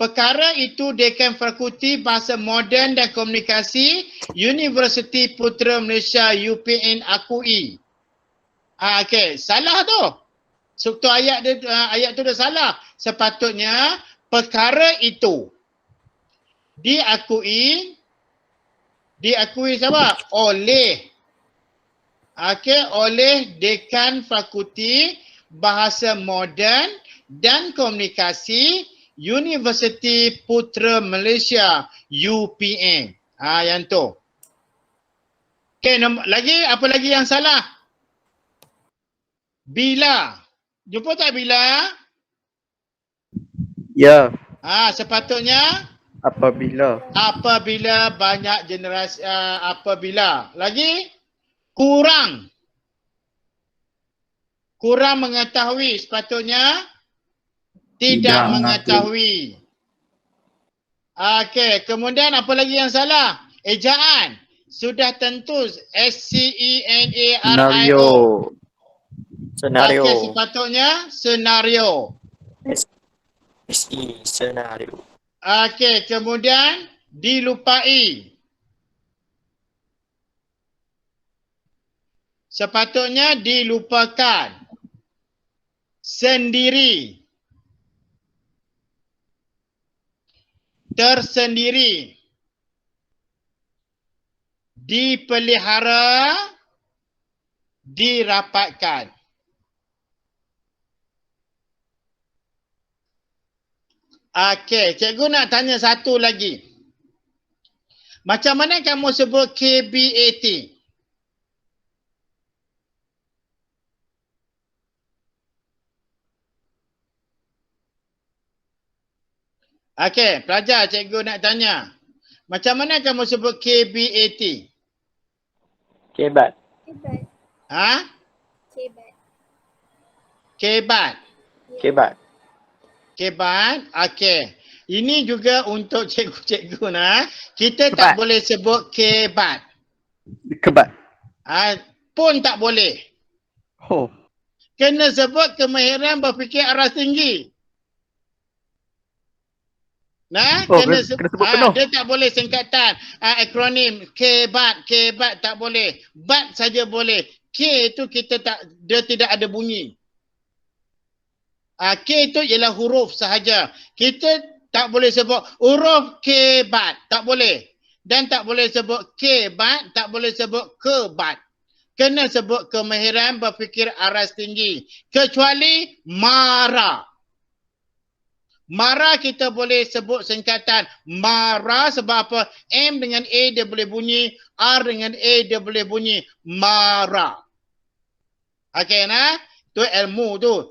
Perkara itu Dekan Fakulti Bahasa Moden dan Komunikasi Universiti Putra Malaysia UPN akui. Okey, salah tu. Struktur ayat dia, ayat tu dah salah. Sepatutnya perkara itu diakui siapa? Oleh oleh Dekan Fakulti Bahasa Moden dan Komunikasi Universiti Putra Malaysia UPN. Yang tu. Okey, lagi apa lagi yang salah? Bila. Jumpa tak bila? Ya, Sepatutnya apabila. apabila banyak generasi apabila. Lagi kurang mengetahui, sepatutnya tidak mengetahui. Okey, kemudian apa lagi yang salah? Ejaan. Sudah tentu SCENARIO. Senario. Okey, sepatutnya senario. SE senario. Okey, kemudian dilupai. Sepatutnya dilupakan. Sendiri. Tersendiri. Dipelihara. Dirapatkan. Okey, cikgu nak tanya satu lagi. Macam mana kamu sebut KBAT? Okey, pelajar, cikgu nak tanya. Macam mana kamu sebut KBAT? Kebat. Kebat. Kebat. Kebat. Kebat. Kebat. Okey. Ini juga untuk cikgu-cikgu nah. Kita tak Kebat. boleh sebut kebat. Kebat. Pun tak boleh. Oh. Kena sebut kemahiran berfikir aras tinggi. Kena sebut penuh. dia tak boleh singkatan. Akronim kebat tak boleh. Bat saja boleh. K itu dia tidak ada bunyi. K itu ialah huruf sahaja. Kita tak boleh sebut huruf kebat, tak boleh. Dan tak boleh sebut kebat, tak boleh sebut kebat. Kena sebut kemahiran berfikir aras tinggi. Kecuali marah. Marah kita boleh sebut singkatan marah sebab apa? M dengan A dia boleh bunyi, R dengan A dia boleh bunyi marah. Okey nah? Tu ilmu tu.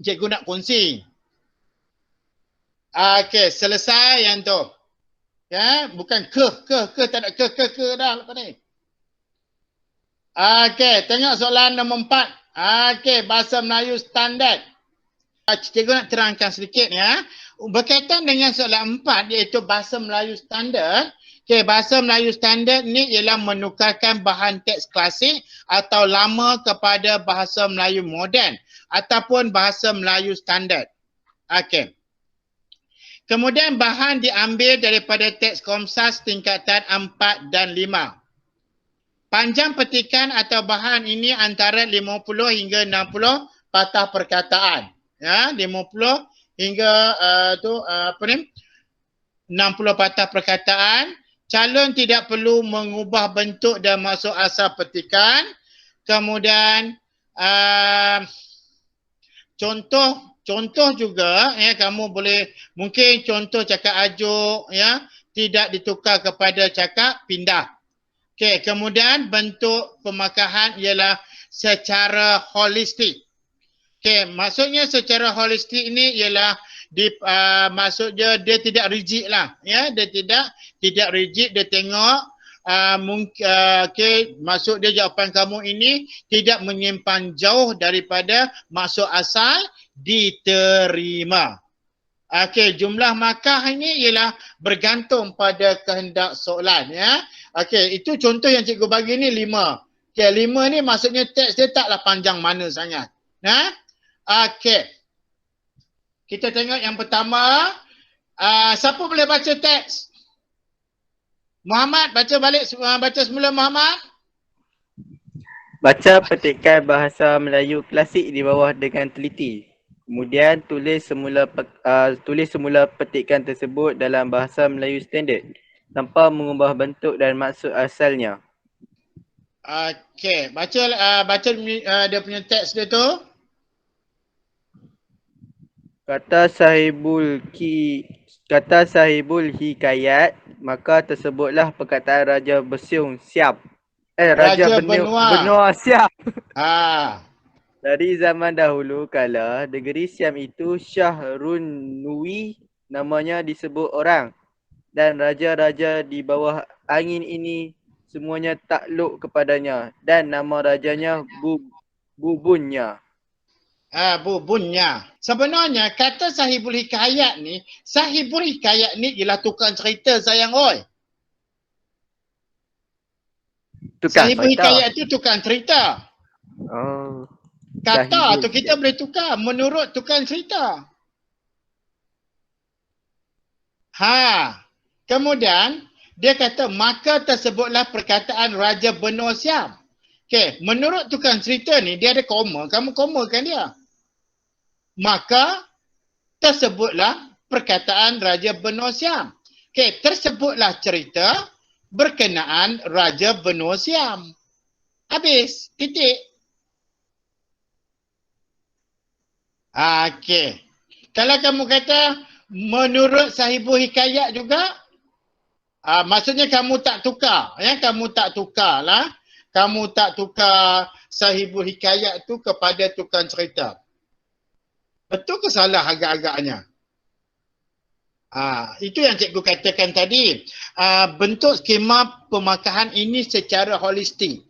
Cikgu nak kongsi. Okey, selesai yang tu. Ya, bukan ke tak ada ke dah lepas ni. Okey, tengok soalan nombor 4. Okey, bahasa Melayu standard. Cikgu nak terangkan sedikit ya. Berkaitan dengan soalan 4 iaitu bahasa Melayu standard. Okey, bahasa Melayu standard ni ialah menukarkan bahan teks klasik atau lama kepada bahasa Melayu moden ataupun bahasa Melayu standard. Okey. Kemudian bahan diambil daripada teks Komsas tingkatan 4 dan 5. Panjang petikan atau bahan ini antara 50 hingga 60 patah perkataan. Ya, 50 hingga 60 patah perkataan. Calon tidak perlu mengubah bentuk dan maksud asal petikan. Kemudian contoh juga ya, kamu boleh mungkin contoh cakap ajuk ya, tidak ditukar kepada cakap pindah. Okey, kemudian bentuk pemakahan ialah secara holistik. Okey, maksudnya secara holistik ini ialah maksudnya dia tidak rigid lah ya, dia tidak rigid, dia tengok okey, maksud dia jawapan kamu ini tidak menyimpan jauh daripada maksud asal diterima. Okey, jumlah markah ini ialah bergantung pada kehendak soalan ya. Okey, itu contoh yang cikgu bagi ni 5. Okey, 5 ni maksudnya teks dia taklah panjang mana sangat. Okey. Kita tengok yang pertama. Siapa boleh baca teks? Muhammad, baca balik, baca semula Muhammad. Baca petikan bahasa Melayu klasik di bawah dengan teliti. Kemudian tulis semula petikan tersebut dalam bahasa Melayu standard tanpa mengubah bentuk dan maksud asalnya. Okey, baca dia punya teks dia tu. Kata sahibul hikayat, maka tersebutlah perkataan Raja Besiung Siap. Raja Benua Siap. Dari zaman dahulu kala, negeri Siam itu Syahrunui namanya disebut orang. Dan raja-raja di bawah angin ini semuanya takluk kepadanya. Dan nama rajanya Bubunya. Bubunya. Sebenarnya kata sahibul hikayat ni ialah tukang cerita sayang oi. Sahibul hikayat tu tukang cerita. Oh. Kata tu kita boleh tukar menurut tukang cerita. Kemudian dia kata maka tersebutlah perkataan Raja Benua Siam. Okey, menurut tukang cerita ni dia ada koma, kamu komakan dia. Maka tersebutlah perkataan Raja Benua Siam. Okey, tersebutlah cerita berkenaan Raja Benua Siam. Habis, titik. Okey. Kalau kamu kata menurut sahibul hikayat juga, maksudnya kamu tak tukar, ya, kamu tak tukar lah. Kamu tak tukar sahibul hikayat tu kepada tukang cerita. Betul ke salah agak-agaknya? Itu yang cikgu katakan tadi. Bentuk skema pemakahan ini secara holistik.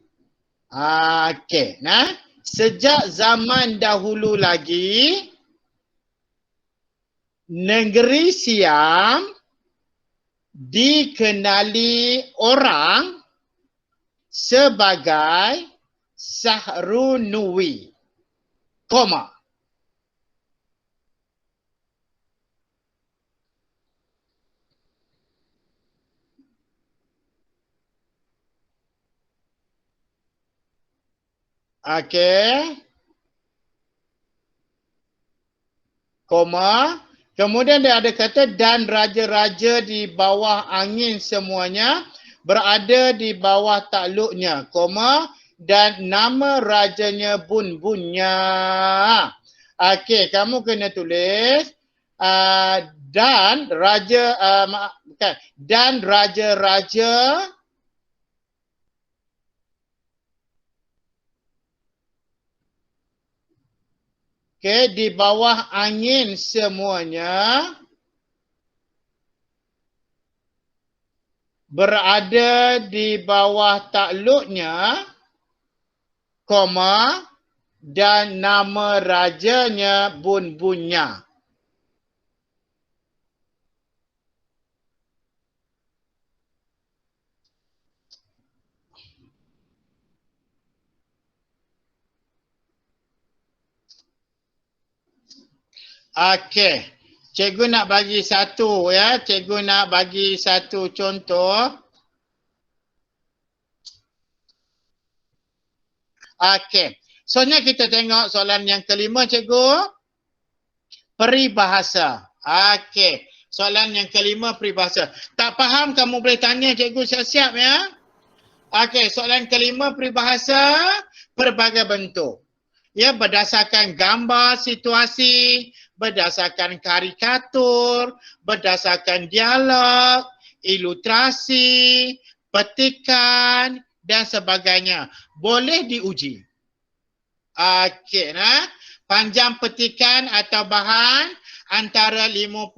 Okey, nah. Sejak zaman dahulu lagi, negeri Siam dikenali orang sebagai Syahrunui, koma. Okey. Koma. Kemudian dia ada kata dan raja-raja di bawah angin semuanya berada di bawah takluknya, koma, dan nama rajanya Bunbunya. Okey, kamu kena tulis dan raja-raja di bawah angin semuanya berada di bawah takluknya, koma, dan nama rajanya Bunbunya. Okey. Cikgu nak bagi satu, ya. Cikgu nak bagi satu contoh. Okey. Soalnya kita tengok soalan yang kelima, cikgu. Peribahasa. Okey. Soalan yang kelima, peribahasa. Tak faham kamu boleh tanya cikgu, siap-siap, ya. Okey, soalan kelima, peribahasa berbagai bentuk. Ya, berdasarkan gambar situasi, berdasarkan karikatur, berdasarkan dialog, ilustrasi, petikan dan sebagainya. Boleh diuji. Okey, nah. Panjang petikan atau bahan antara 50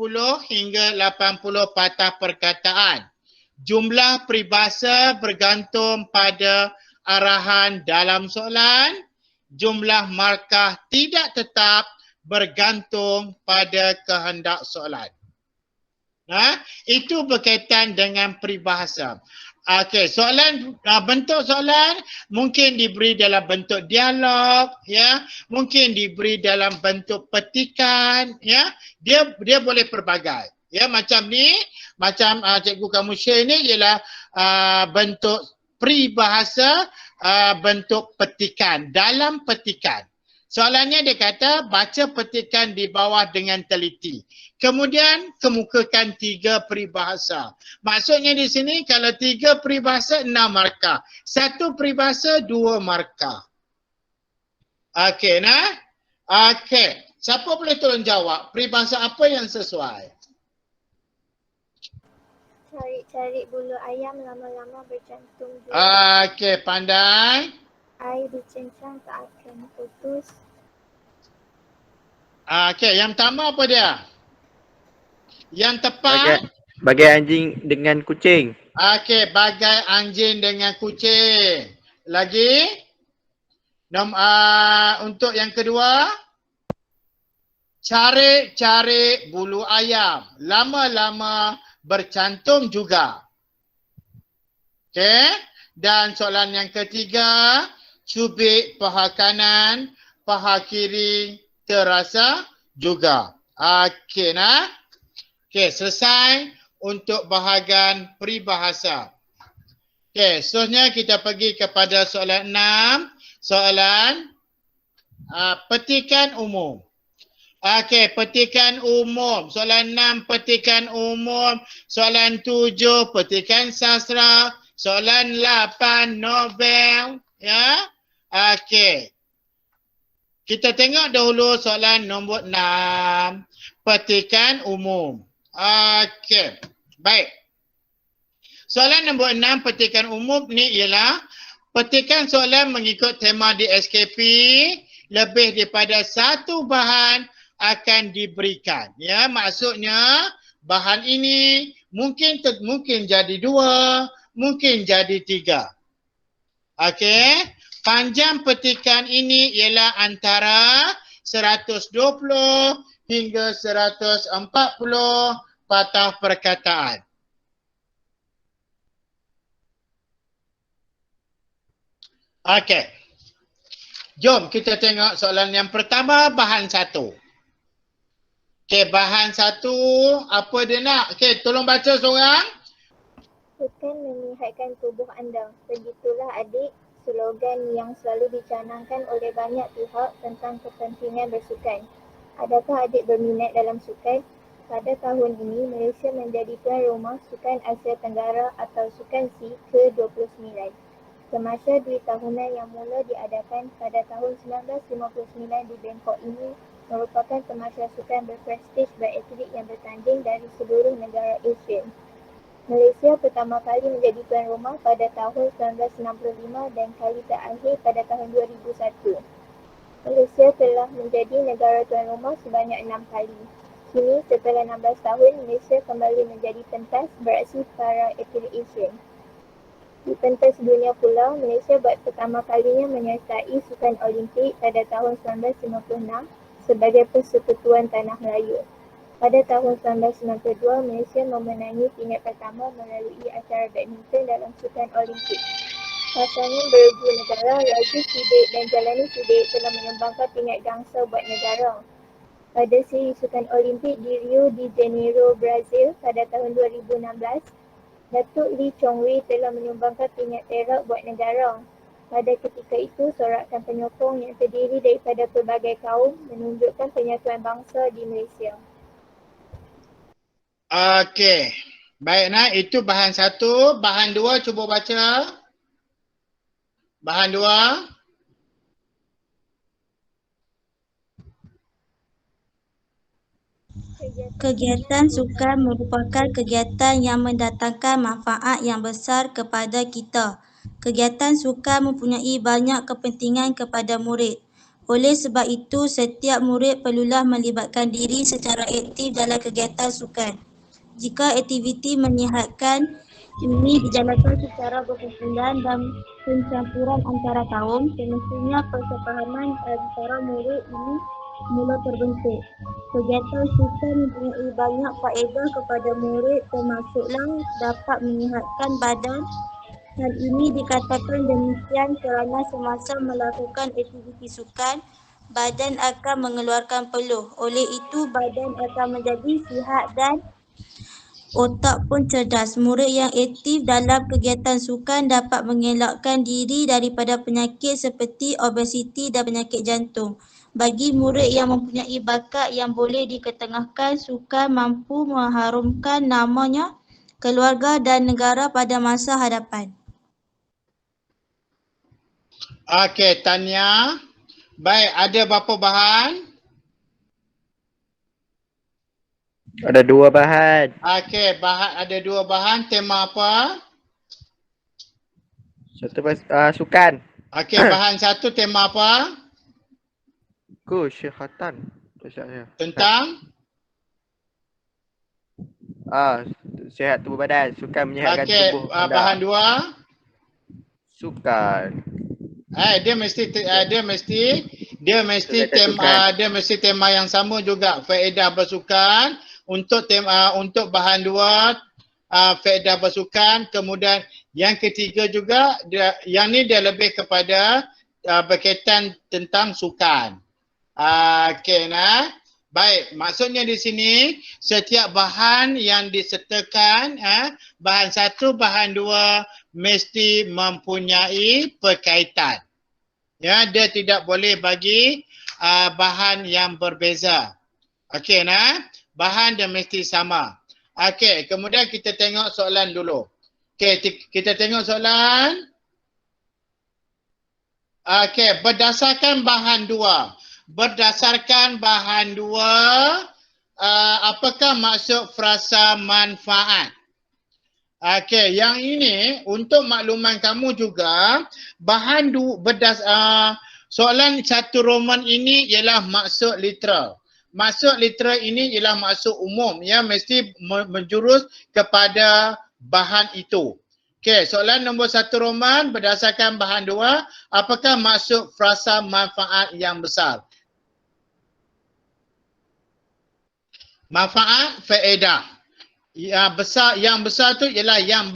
hingga 80 patah perkataan. Jumlah peribahasa bergantung pada arahan dalam soalan. Jumlah markah tidak tetap bergantung pada kehendak soalan. Itu berkaitan dengan peribahasa. Okey, soalan bentuk soalan mungkin diberi dalam bentuk dialog, ya, mungkin diberi dalam bentuk petikan, ya. Dia boleh pelbagai. Ya, macam ni, macam cikgu kamu share ni ialah bentuk peribahasa, bentuk petikan, dalam petikan. Soalannya dia kata baca petikan di bawah dengan teliti. Kemudian kemukakan 3 peribahasa. Maksudnya di sini kalau 3 peribahasa 6 markah. 1 peribahasa 2 markah. Okey nah? Okey. Siapa boleh tolong jawab peribahasa apa yang sesuai? Cari-cari bulu ayam lama-lama bercantum juga. Okey, pandai. Air dicincang tak akan putus. Okey, yang pertama apa dia? Yang tepat. Bagai anjing dengan kucing. Okey, bagai anjing dengan kucing. Lagi? Untuk yang kedua, cari-cari bulu ayam. Lama-lama bercantum juga. Okey. Dan soalan yang ketiga, cubit paha kanan, paha kiri terasa juga. Okey nah. Okey, selesai untuk bahagian peribahasa. Okey, seterusnya kita pergi kepada soalan 6. Soalan petikan umum. Okey, petikan umum. Soalan 6, petikan umum. Soalan 7, petikan sastra. Soalan 8, novel. Ya. Okey. Kita tengok dahulu soalan nombor 6. Petikan umum. Okey. Baik. Soalan nombor 6, petikan umum ni ialah petikan soalan mengikut tema di SKP. Lebih daripada satu bahan akan diberikan. Ya, maksudnya bahan ini mungkin jadi 2, mungkin jadi 3. Okey. Panjang petikan ini ialah antara 120 hingga 140 patah perkataan. Okey. Jom kita tengok soalan yang pertama, bahan 1. Okey, bahan 1 apa dia nak? Okey, tolong baca seorang. Sukan menyihatkan tubuh anda. Begitulah adik, slogan yang selalu dicanangkan oleh banyak pihak tentang kepentingan bersukan. Adakah adik berminat dalam sukan? Pada tahun ini, Malaysia menjadi tuan rumah Sukan Asia Tenggara atau Sukan SEA ke-29. Semasa 2 tahunan yang mula diadakan pada tahun 1959 di Bangkok ini merupakan temasya sukan berprestij beratlet yang bertanding dari seluruh negara Asia. Malaysia pertama kali menjadi tuan rumah pada tahun 1965 dan kali terakhir pada tahun 2001. Malaysia telah menjadi negara tuan rumah sebanyak 6 kali. Kini setelah 16 tahun, Malaysia kembali menjadi pentas beraksi para atlet Asian. Di pentas dunia pula, Malaysia buat pertama kalinya menyertai Sukan Olimpik pada tahun 1956 sebagai Persekutuan Tanah Melayu. Pada tahun 1992, Malaysia memenangi pingat pertama melalui acara badminton dalam Sukan Olimpik. Pasangan bergu negara Rajiv Siddiq dan Jalani Siddiq telah menyumbangkan pingat gangsa buat negara. Pada siri Sukan Olimpik di Rio de Janeiro, Brazil pada tahun 2016, Datuk Lee Chong Wei telah menyumbangkan pingat perak buat negara. Pada ketika itu, sorakan penyokong yang terdiri daripada pelbagai kaum menunjukkan penyatuan bangsa di Malaysia. Okey. Baik nak, itu bahan 1. Bahan 2 cuba baca. Bahan 2. Kegiatan sukan merupakan kegiatan yang mendatangkan manfaat yang besar kepada kita. Kegiatan sukan mempunyai banyak kepentingan kepada murid. Oleh sebab itu, setiap murid perlulah melibatkan diri secara aktif dalam kegiatan sukan. Jika aktiviti menyihatkan ini dijalankan secara berkumpulan dan pencampuran antara kaum, semestinya persefahaman antara murid ini mula terbentuk. Kegiatan sukan mempunyai banyak faedah kepada murid, termasuklah dapat menyihatkan badan, Hal ini dikatakan demikian kerana semasa melakukan aktiviti sukan, badan akan mengeluarkan peluh. Oleh itu, badan akan menjadi sihat dan otak pun cerdas. Murid yang aktif dalam kegiatan sukan dapat mengelakkan diri daripada penyakit seperti obesiti dan penyakit jantung. Bagi murid yang mempunyai bakat yang boleh diketengahkan, sukan mampu mengharumkan namanya, keluarga dan negara pada masa hadapan. Okey, Tanya. Baik, ada berapa bahan? Ada 2 bahan. Okey, ada 2 bahan. Tema apa? Satu sukan. Okey, bahan 1 tema apa? Kesihatan. Tentang? Sihat tubuh badan. Sukan menyihatkan Okey, tubuh anda. bahan 2. Sukan. Dia mesti tema yang sama juga. Faedah bersukan untuk bahan 2, faedah bersukan. Kemudian yang ketiga juga yang ni dia lebih kepada berkaitan tentang sukan. Okey nah. Baik, maksudnya di sini setiap bahan yang disertakan, bahan 1, bahan 2 mesti mempunyai perkaitan. Ya, dia tidak boleh bagi bahan yang berbeza. Okey nah, bahan dia mesti sama. Okey, kemudian kita tengok soalan dulu. Okey, kita tengok soalan. Okey, berdasarkan bahan 2. Berdasarkan bahan 2, apakah maksud frasa manfaat? Okey, yang ini untuk makluman kamu juga, bahan soalan 1 Roman ini ialah maksud literal. Maksud literal ini ialah maksud umum, ya, mesti menjurus kepada bahan itu. Okey, soalan nombor 1 Roman berdasarkan bahan 2, apakah maksud frasa manfaat yang besar? Manfaat, faedah. Yang besar tu ialah yang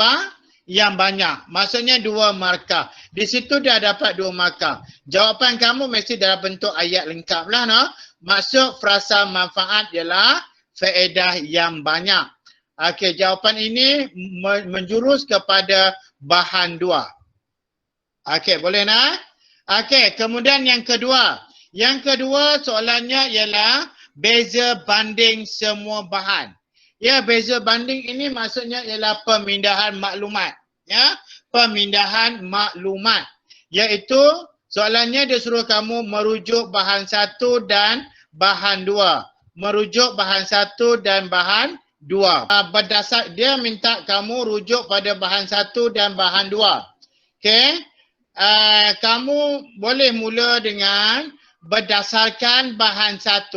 banyak. Maksudnya 2 markah. Di situ dah dapat 2 markah. Jawapan kamu mesti dalam bentuk ayat lengkap lah, no? Maksud frasa manfaat ialah faedah yang banyak. Okey, jawapan ini menjurus kepada bahan 2. Okey, boleh nak? Okey, kemudian yang kedua. Yang kedua soalannya ialah beza banding semua bahan. Ya, beza banding ini maksudnya ialah pemindahan maklumat. Ya, pemindahan maklumat. Iaitu soalannya dia suruh kamu merujuk bahan 1 dan bahan 2. Merujuk bahan 1 dan bahan 2. Berdasar dia minta kamu rujuk pada bahan 1 dan bahan 2. Okey. Kamu boleh mula dengan berdasarkan bahan 1.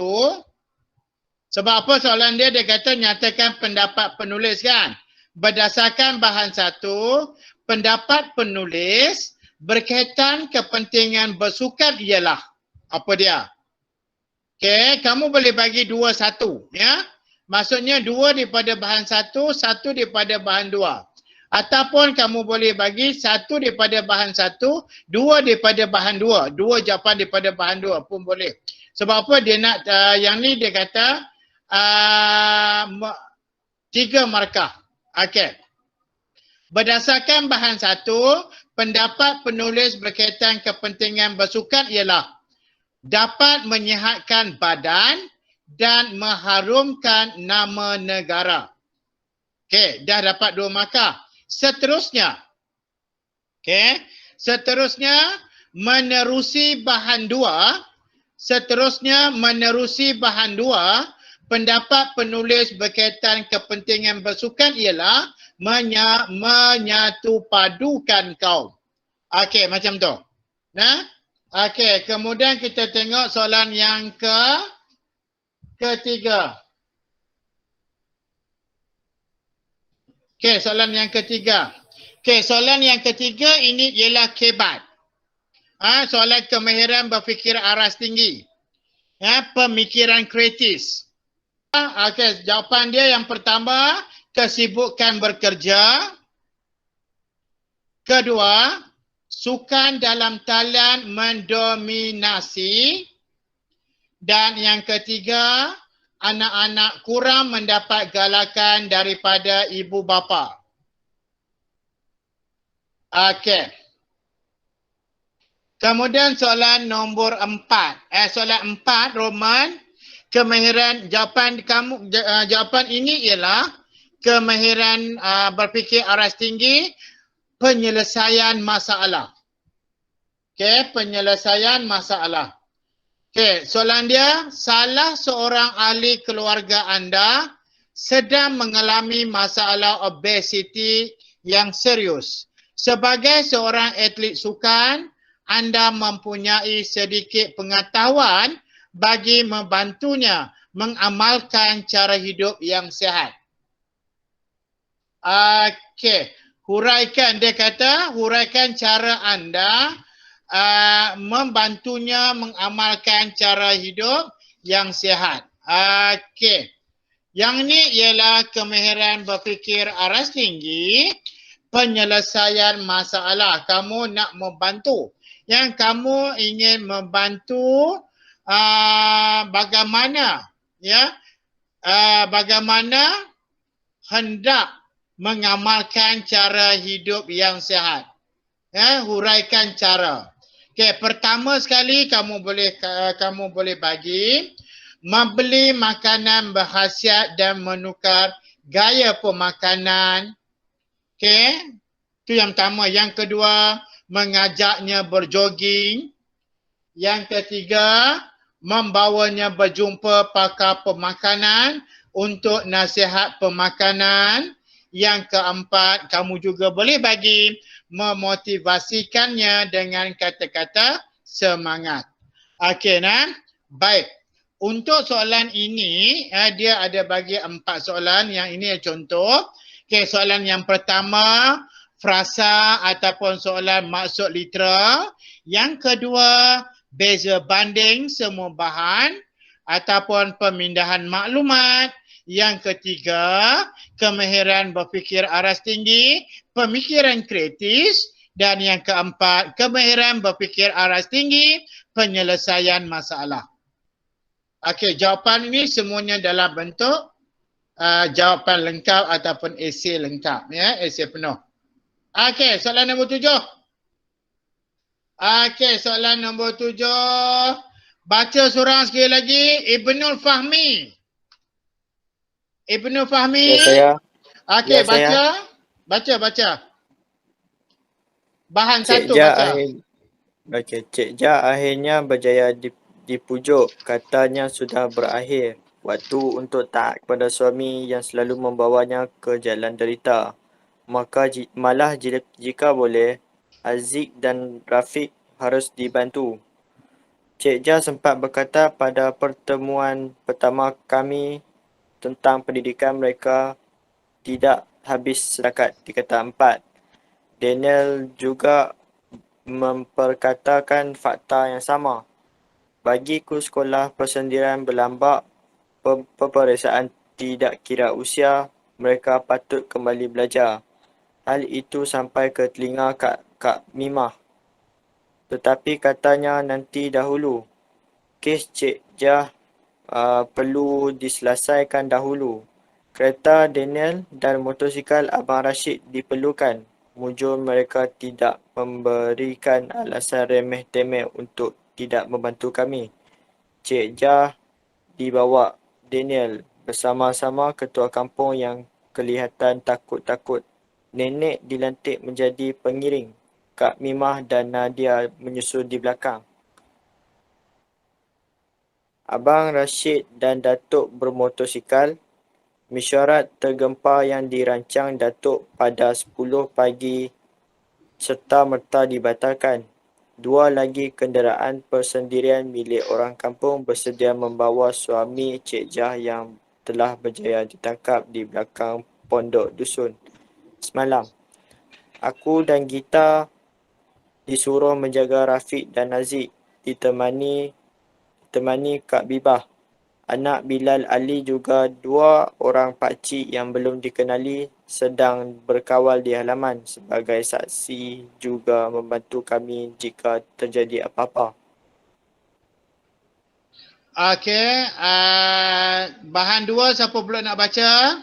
Sebab apa soalan dia kata nyatakan pendapat penulis kan. Berdasarkan bahan 1, pendapat penulis berkaitan kepentingan bersukan ialah apa dia? Okey, kamu boleh bagi 2 1, ya. Maksudnya 2 daripada bahan 1, 1 daripada bahan 2. Ataupun kamu boleh bagi 1 daripada bahan 1, 2 daripada bahan 2. 2 jawapan daripada bahan 2 pun boleh. Sebab apa dia nak yang ni dia kata 3 markah. Okey. Berdasarkan bahan 1, pendapat penulis berkaitan kepentingan bersukan ialah dapat menyihatkan badan dan mengharumkan nama negara. Okey, dah dapat 2 markah. Seterusnya. Okey, seterusnya menerusi bahan 2. Seterusnya menerusi bahan 2, pendapat penulis berkaitan kepentingan bersukan ialah menyatu padukan kaum. Okey, macam tu. Nah? Okey, kemudian kita tengok soalan yang ketiga. Okey, soalan yang ketiga. Okey, soalan yang ketiga ini ialah kebat. Soalan kemahiran berfikir aras tinggi. Pemikiran kritis. Okey, jawapan dia yang pertama, kesibukan bekerja. Kedua, sukan dalam talian mendominasi. Dan yang ketiga, anak-anak kurang mendapat galakan daripada ibu bapa. Okey. Kemudian soalan nombor 4. Soalan 4, Roman. Kemahiran jawapan ini ialah kemahiran berfikir aras tinggi, penyelesaian masalah. Okey, penyelesaian masalah. Okey, soalan dia, salah seorang ahli keluarga anda sedang mengalami masalah obesiti yang serius. Sebagai seorang atlet sukan, anda mempunyai sedikit pengetahuan bagi membantunya mengamalkan cara hidup yang sihat. Okey, huraikan, dia kata huraikan cara anda membantunya mengamalkan cara hidup yang sihat. Okey. Yang ni ialah kemahiran berfikir aras tinggi, penyelesaian masalah. Kamu nak membantu. Yang kamu ingin membantu bagaimana bagaimana hendak mengamalkan cara hidup yang sihat. Huraikan cara. Okey, pertama sekali kamu boleh bagi membeli makanan berkhasiat dan menukar gaya pemakanan. Okey, itu yang pertama. Yang kedua, mengajaknya berjoging. Yang ketiga, membawanya berjumpa pakar pemakanan untuk nasihat pemakanan. Yang keempat, kamu juga boleh bagi memotivasikannya dengan kata-kata semangat. Okey, nah. Baik. Untuk soalan ini, dia ada bagi 4 soalan. Yang ini contoh. Okey, soalan yang pertama, frasa ataupun soalan maksud literal. Yang kedua, beza banding semua bahan ataupun pemindahan maklumat. Yang ketiga, kemahiran berfikir aras tinggi, pemikiran kritis. Dan yang keempat, kemahiran berfikir aras tinggi, penyelesaian masalah. Okey, jawapan ini semuanya dalam bentuk jawapan lengkap ataupun esei lengkap. Esei penuh. Okey, soalan nombor 7. Okey, soalan nombor 7. Baca surang sekali lagi. Ibnul Fahmi. Ibnu Fahmi. Ya, saya. Okey, Ya, baca. saya. Baca. Bahan Cik satu Ja baca. Cik Ja akhirnya berjaya dipujuk. Katanya sudah berakhir waktu untuk taat kepada suami yang selalu membawanya ke jalan derita. Maka malah jika boleh, Aziz dan Rafiq harus dibantu. Cik Ja sempat berkata pada pertemuan pertama kami tentang pendidikan mereka tidak habis setakat dikata 4. Daniel juga memperkatakan fakta yang sama. Bagiku sekolah persendirian berlambak peperiksaan tidak kira usia, mereka patut kembali belajar. Hal itu sampai ke telinga Kak Mimah. Tetapi katanya nanti dahulu. Kes Cik Jah perlu diselesaikan dahulu. Kereta Daniel dan motosikal Abang Rashid diperlukan. Mujur mereka tidak memberikan alasan remeh-temeh untuk tidak membantu kami. Cik Jah dibawa Daniel bersama-sama ketua kampung yang kelihatan takut-takut. Nenek dilantik menjadi pengiring. Kak Mimah dan Nadia menyusul di belakang. Abang Rashid dan Datuk bermotosikal. Mesyuarat tergempar yang dirancang Datuk pada 10 pagi serta-merta dibatalkan. 2 lagi kenderaan persendirian milik orang kampung bersedia membawa suami Cik Jah yang telah berjaya ditangkap di belakang pondok dusun semalam. Aku dan Gita disuruh menjaga Rafiq dan Aziz ditemani Kak Bibah. Anak Bilal Ali juga 2 orang pakcik yang belum dikenali sedang berkawal di halaman sebagai saksi juga membantu kami jika terjadi apa-apa. Okey, bahan 2 siapa pula nak baca?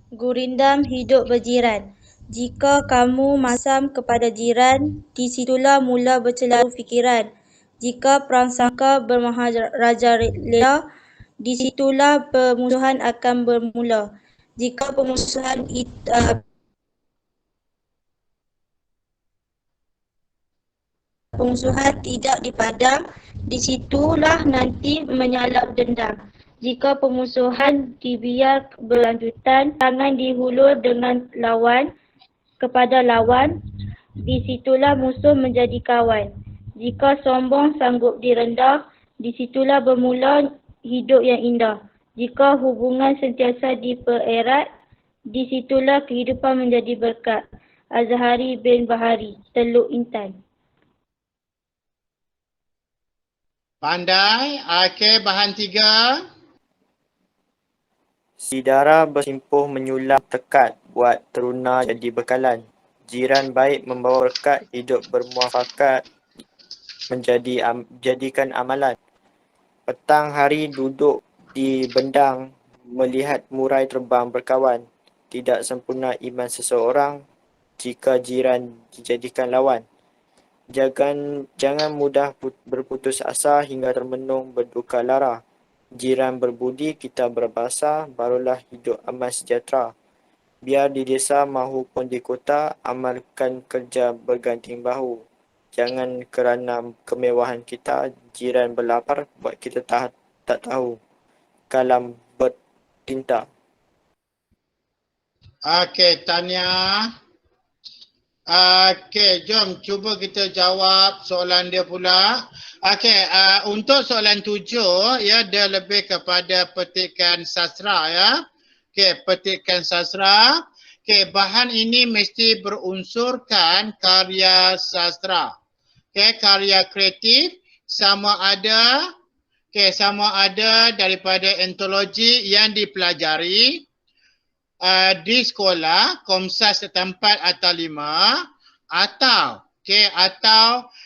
Gurindam hidup berjiran. Jika kamu masam kepada jiran, di situlah mula bercelaru fikiran. Jika perang sangka bermaharajalela, di situlah permusuhan akan bermula. Jika permusuhan tidak dipadam, di situlah nanti menyalap dendam. Jika permusuhan dibiar berlanjutan, jangan dihulur dengan lawan kepada lawan, di situlah musuh menjadi kawan. Jika sombong sanggup direndah, di situlah bermula hidup yang indah. Jika hubungan sentiasa dipererat, di situlah kehidupan menjadi berkat. Azhari bin Bahari, Teluk Intan. Pandai. Okey, bahan 3. Si dara bersimpuh menyulam tekad buat teruna jadi bekalan. Jiran baik membawa berkat, hidup bermuafakat jadikan amalan. Petang hari duduk di bendang, melihat murai terbang berkawan. Tidak sempurna iman seseorang jika jiran dijadikan lawan. Jangan mudah berputus asa hingga termenung berduka lara. Jiran berbudi, kita berbahasa, barulah hidup aman sejahtera. Biar di desa mahupun di kota, amalkan kerja berganting bahu. Jangan kerana kemewahan kita, jiran berlapar, buat kita tak tahu. Kalam bertinta. Okey, Tania. Okey, jom cuba kita jawab soalan dia pula. Okey, untuk soalan 7 ya, dia lebih kepada petikan sastra ya. Okey, petikan sastra. Okey, bahan ini mesti berunsurkan karya sastra. Okey, karya kreatif sama ada daripada antologi yang dipelajari di sekolah, Komsas setempat atau 5, atau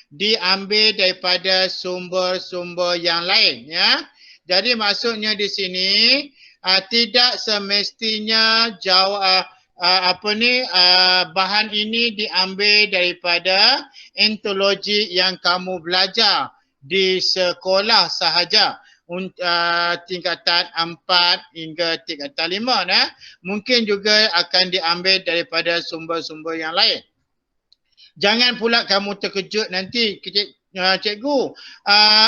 diambil daripada sumber-sumber yang lain ya. Jadi maksudnya di sini tidak semestinya bahan ini diambil daripada antologi yang kamu belajar di sekolah sahaja. Tingkatan 4 hingga tingkatan 5 nah. Mungkin juga akan diambil daripada sumber-sumber yang lain. Jangan pula kamu terkejut nanti, cikgu,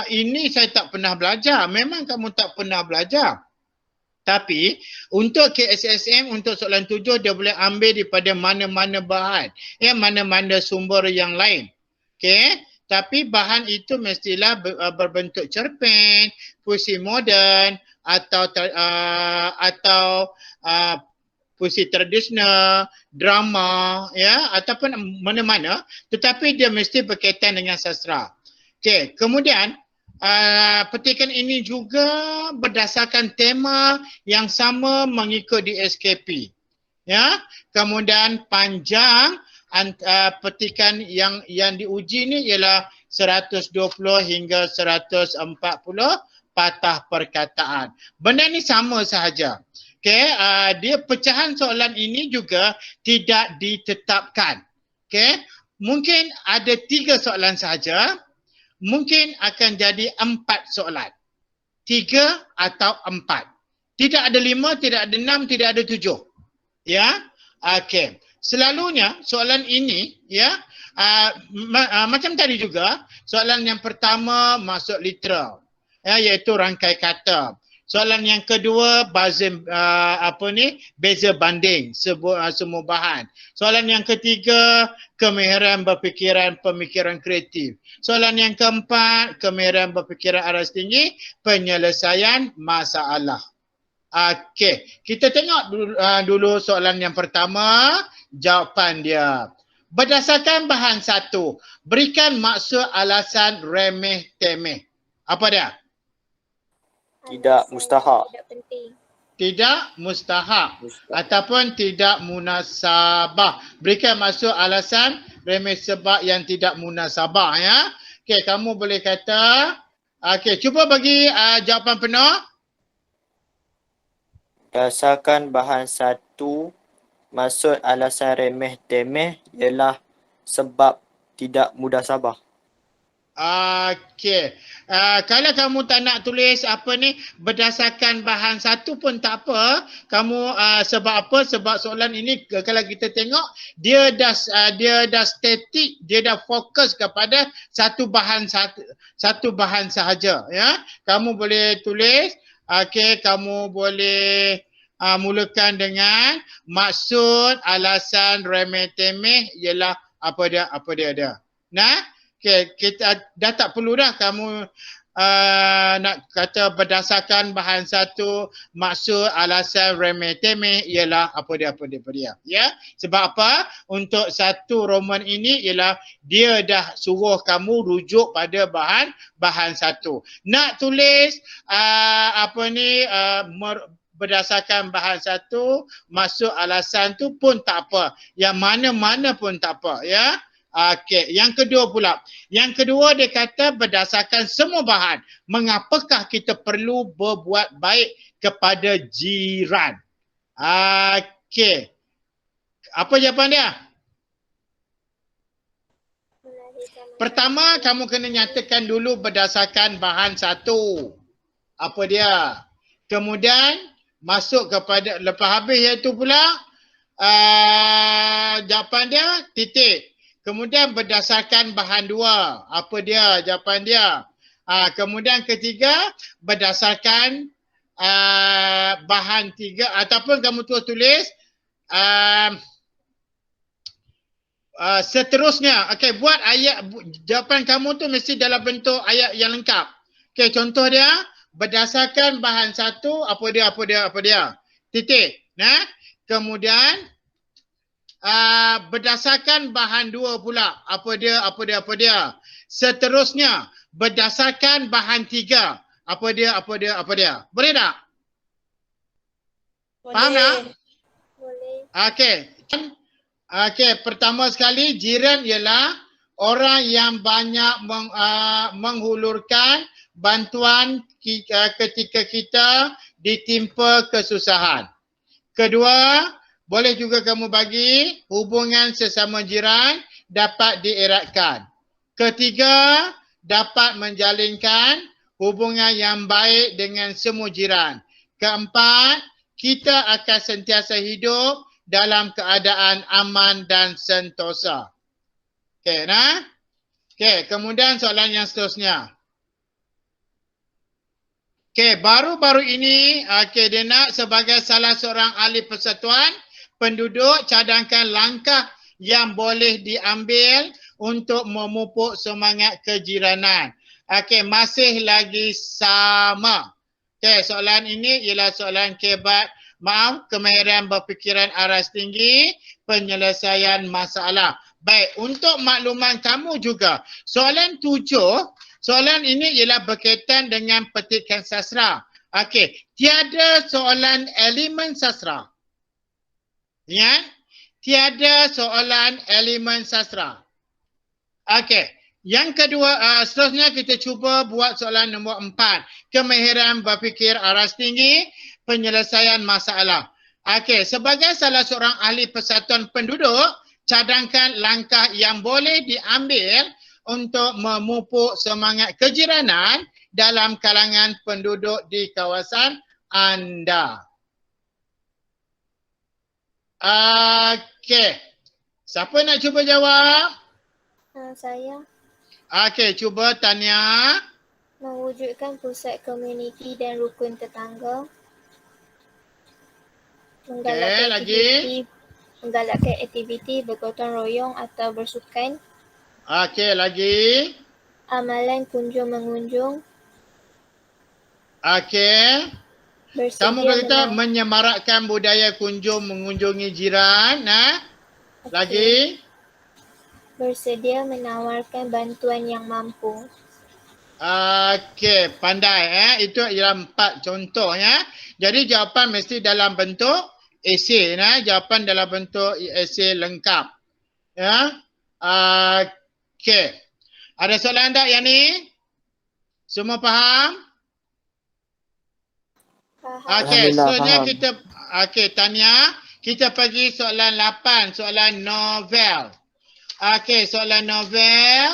ini saya tak pernah belajar. Memang kamu tak pernah belajar. Tapi untuk KSSM, untuk soalan 7, dia boleh ambil daripada mana-mana bahan, mana-mana sumber yang lain. Okey. Tapi bahan itu mestilah berbentuk cerpen, puisi moden atau puisi tradisional, drama ya, ataupun mana-mana, tetapi dia mesti berkaitan dengan sastra. Okey, kemudian petikan ini juga berdasarkan tema yang sama mengikut di SKP. Ya, kemudian panjang petikan yang diuji ni ialah 120 hingga 140 patah perkataan. Benda ni sama sahaja. Okey, dia pecahan soalan ini juga tidak ditetapkan. Okey, mungkin ada 3 soalan sahaja, mungkin akan jadi 4 soalan. 3 atau 4. Tidak ada 5, tidak ada 6, tidak ada 7. Ya. Okey. Selalunya soalan ini ya macam tadi juga, soalan yang pertama masuk literal ya, iaitu rangkai kata. Soalan yang kedua beza banding semua bahan. Soalan yang ketiga kemahiran berfikiran, pemikiran kreatif. Soalan yang keempat kemahiran berfikiran aras tinggi, penyelesaian masalah. Okey, kita tengok dulu soalan yang pertama, jawapan dia. berdasarkan bahan satu, berikan maksud alasan remeh temeh. Apa dia? Tidak mustahak. Tidak penting. Tidak mustahak ataupun tidak munasabah. Berikan maksud alasan remeh sebab yang tidak munasabah ya. Okey, kamu boleh kata, okey, cuba bagi jawapan penuh. Berdasarkan bahan satu, maksud alasan remeh temeh ialah sebab tidak mudah sabar. Okey. Kalau kamu tak nak tulis apa ni berdasarkan bahan satu pun tak apa. Kamu sebab apa? Sebab soalan ini kalau kita tengok dia dah statik, dia dah fokus kepada satu bahan sahaja ya. Kamu boleh tulis, okey, kamu boleh mulakan dengan maksud alasan remeh temeh ialah apa dia ada. Nah, okey, kita dah tak perlu dah kamu nak kata berdasarkan bahan satu, maksud alasan remeh temeh ialah apa dia. Ya, sebab apa? Untuk satu roman ini ialah dia dah suruh kamu rujuk pada bahan satu. Nak tulis berdasarkan bahan satu, maksud alasan tu pun tak apa. Yang mana-mana pun tak apa ya. Okey, yang kedua pula. Yang kedua dia kata berdasarkan semua bahan. Mengapakah kita perlu berbuat baik kepada jiran? Okey. Apa jawapan dia? Pertama, kamu kena nyatakan dulu berdasarkan bahan satu. Apa dia? Kemudian masuk kepada lepas habis iaitu pula jawapan dia titik. Kemudian berdasarkan bahan dua. Apa dia jawapan dia? Kemudian ketiga berdasarkan bahan tiga ataupun kamu tulis seterusnya. Okey, buat ayat jawapan kamu tu mesti dalam bentuk ayat yang lengkap. Okey, contoh dia berdasarkan bahan satu, apa dia. Titik. Nah, kemudian berdasarkan bahan dua pula. Apa dia. Seterusnya berdasarkan bahan tiga. Apa dia. Boleh tak? Faham tak? Boleh. Okey, pertama sekali jiran ialah orang yang banyak menghulurkan bantuan ketika kita ditimpa kesusahan. Kedua, boleh juga kamu bagi hubungan sesama jiran dapat dieratkan. Ketiga, dapat menjalinkan hubungan yang baik dengan semua jiran. Keempat, kita akan sentiasa hidup dalam keadaan aman dan sentosa. Okey, nah? Okey, kemudian soalan yang seterusnya. Okey, baru-baru ini dia nak sebagai salah seorang ahli persatuan penduduk cadangkan langkah yang boleh diambil untuk memupuk semangat kejiranan. Okey, masih lagi sama. Okey, soalan ini ialah soalan kemahiran berfikiran aras tinggi, penyelesaian masalah. Baik, untuk makluman kamu juga, soalan 7, soalan ini ialah berkaitan dengan petikan sastra. Okey, tiada soalan elemen sastra. Ingat? Tiada soalan elemen sastra. Okey, yang kedua, seterusnya kita cuba buat soalan nombor 4. Kemahiran berfikir aras tinggi, penyelesaian masalah. Okey, sebagai salah seorang ahli persatuan penduduk, cadangkan langkah yang boleh diambil untuk memupuk semangat kejiranan dalam kalangan penduduk di kawasan anda. Okey. Siapa nak cuba jawab? Saya. Okey, cuba Tania. Mewujudkan pusat komuniti dan rukun tetangga. Menggalakkan aktiviti bergotong royong atau bersukan. Okey, lagi. Amalan kunjung mengunjung. Okey. Kamu berkata menyemarakkan budaya kunjung mengunjungi jiran. Nah. Okay. Lagi. Bersedia menawarkan bantuan yang mampu. Okey, pandai itu ialah 4 contoh ya. Jadi jawapan mesti dalam bentuk esei jawapan dalam bentuk esei lengkap. Ya. Okey. Ada soalan tak yang ni? Semua faham? Faham. Okey, Alhamdulillah, seterusnya faham. kita Tania, kita pergi soalan 8, soalan novel. Okey, soalan novel.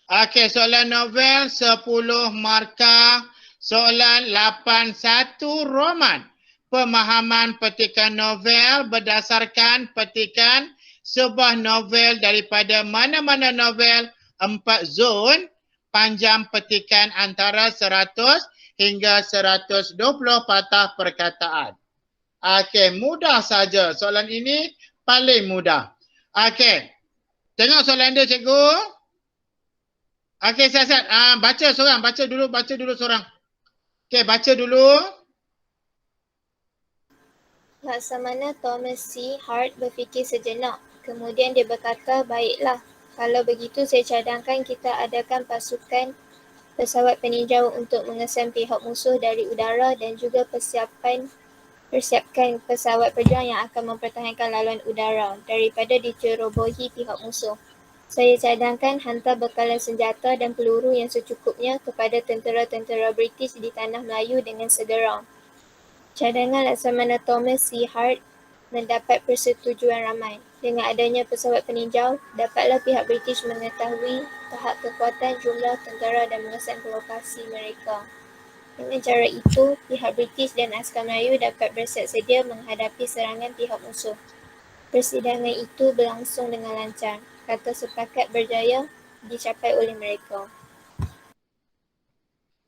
Okey, soalan novel 10 markah. Soalan 81 Roman. Pemahaman petikan novel berdasarkan petikan sebuah novel daripada mana-mana novel 4 zon, panjang petikan antara 100 hingga 120 patah perkataan. Okey, mudah saja. Soalan ini paling mudah. Okey. Tengok soalan dia, cikgu. Okey, siasat. Baca seorang, baca dulu seorang. Okey, baca dulu. Laksamana Thomas C. Hart berfikir sejenak. Kemudian dia berkata, baiklah. Kalau begitu saya cadangkan kita adakan pasukan pesawat peninjau untuk mengesan pihak musuh dari udara dan juga persiapkan pesawat perjuang yang akan mempertahankan laluan udara daripada dicerobohi pihak musuh. Saya cadangkan hantar bekalan senjata dan peluru yang secukupnya kepada tentera-tentera British di tanah Melayu dengan segera. Cadangan Laksamana Thomas C. Hart mendapat persetujuan ramai. Dengan adanya pesawat peninjau, dapatlah pihak British mengetahui tahap kekuatan jumlah tentera dan mengesan ke lokasi mereka. Dengan cara itu, pihak British dan askar Melayu dapat bersiap sedia menghadapi serangan pihak musuh. Persidangan itu berlangsung dengan lancar. Kata sepakat berjaya dicapai oleh mereka.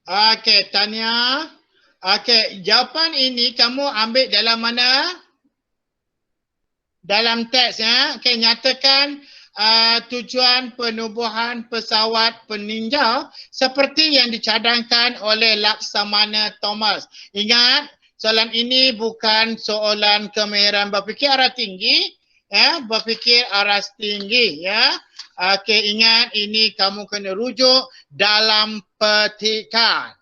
Okey, Tania. Okey, jawapan ini kamu ambil dalam mana? Dalam teks ya. Okey, nyatakan tujuan penubuhan pesawat peninjau seperti yang dicadangkan oleh Laksamana Thomas. Ingat, soalan ini bukan soalan kemahiran berfikir arah tinggi, berfikir arah tinggi ya. Okey, ingat ini kamu kena rujuk dalam petikan.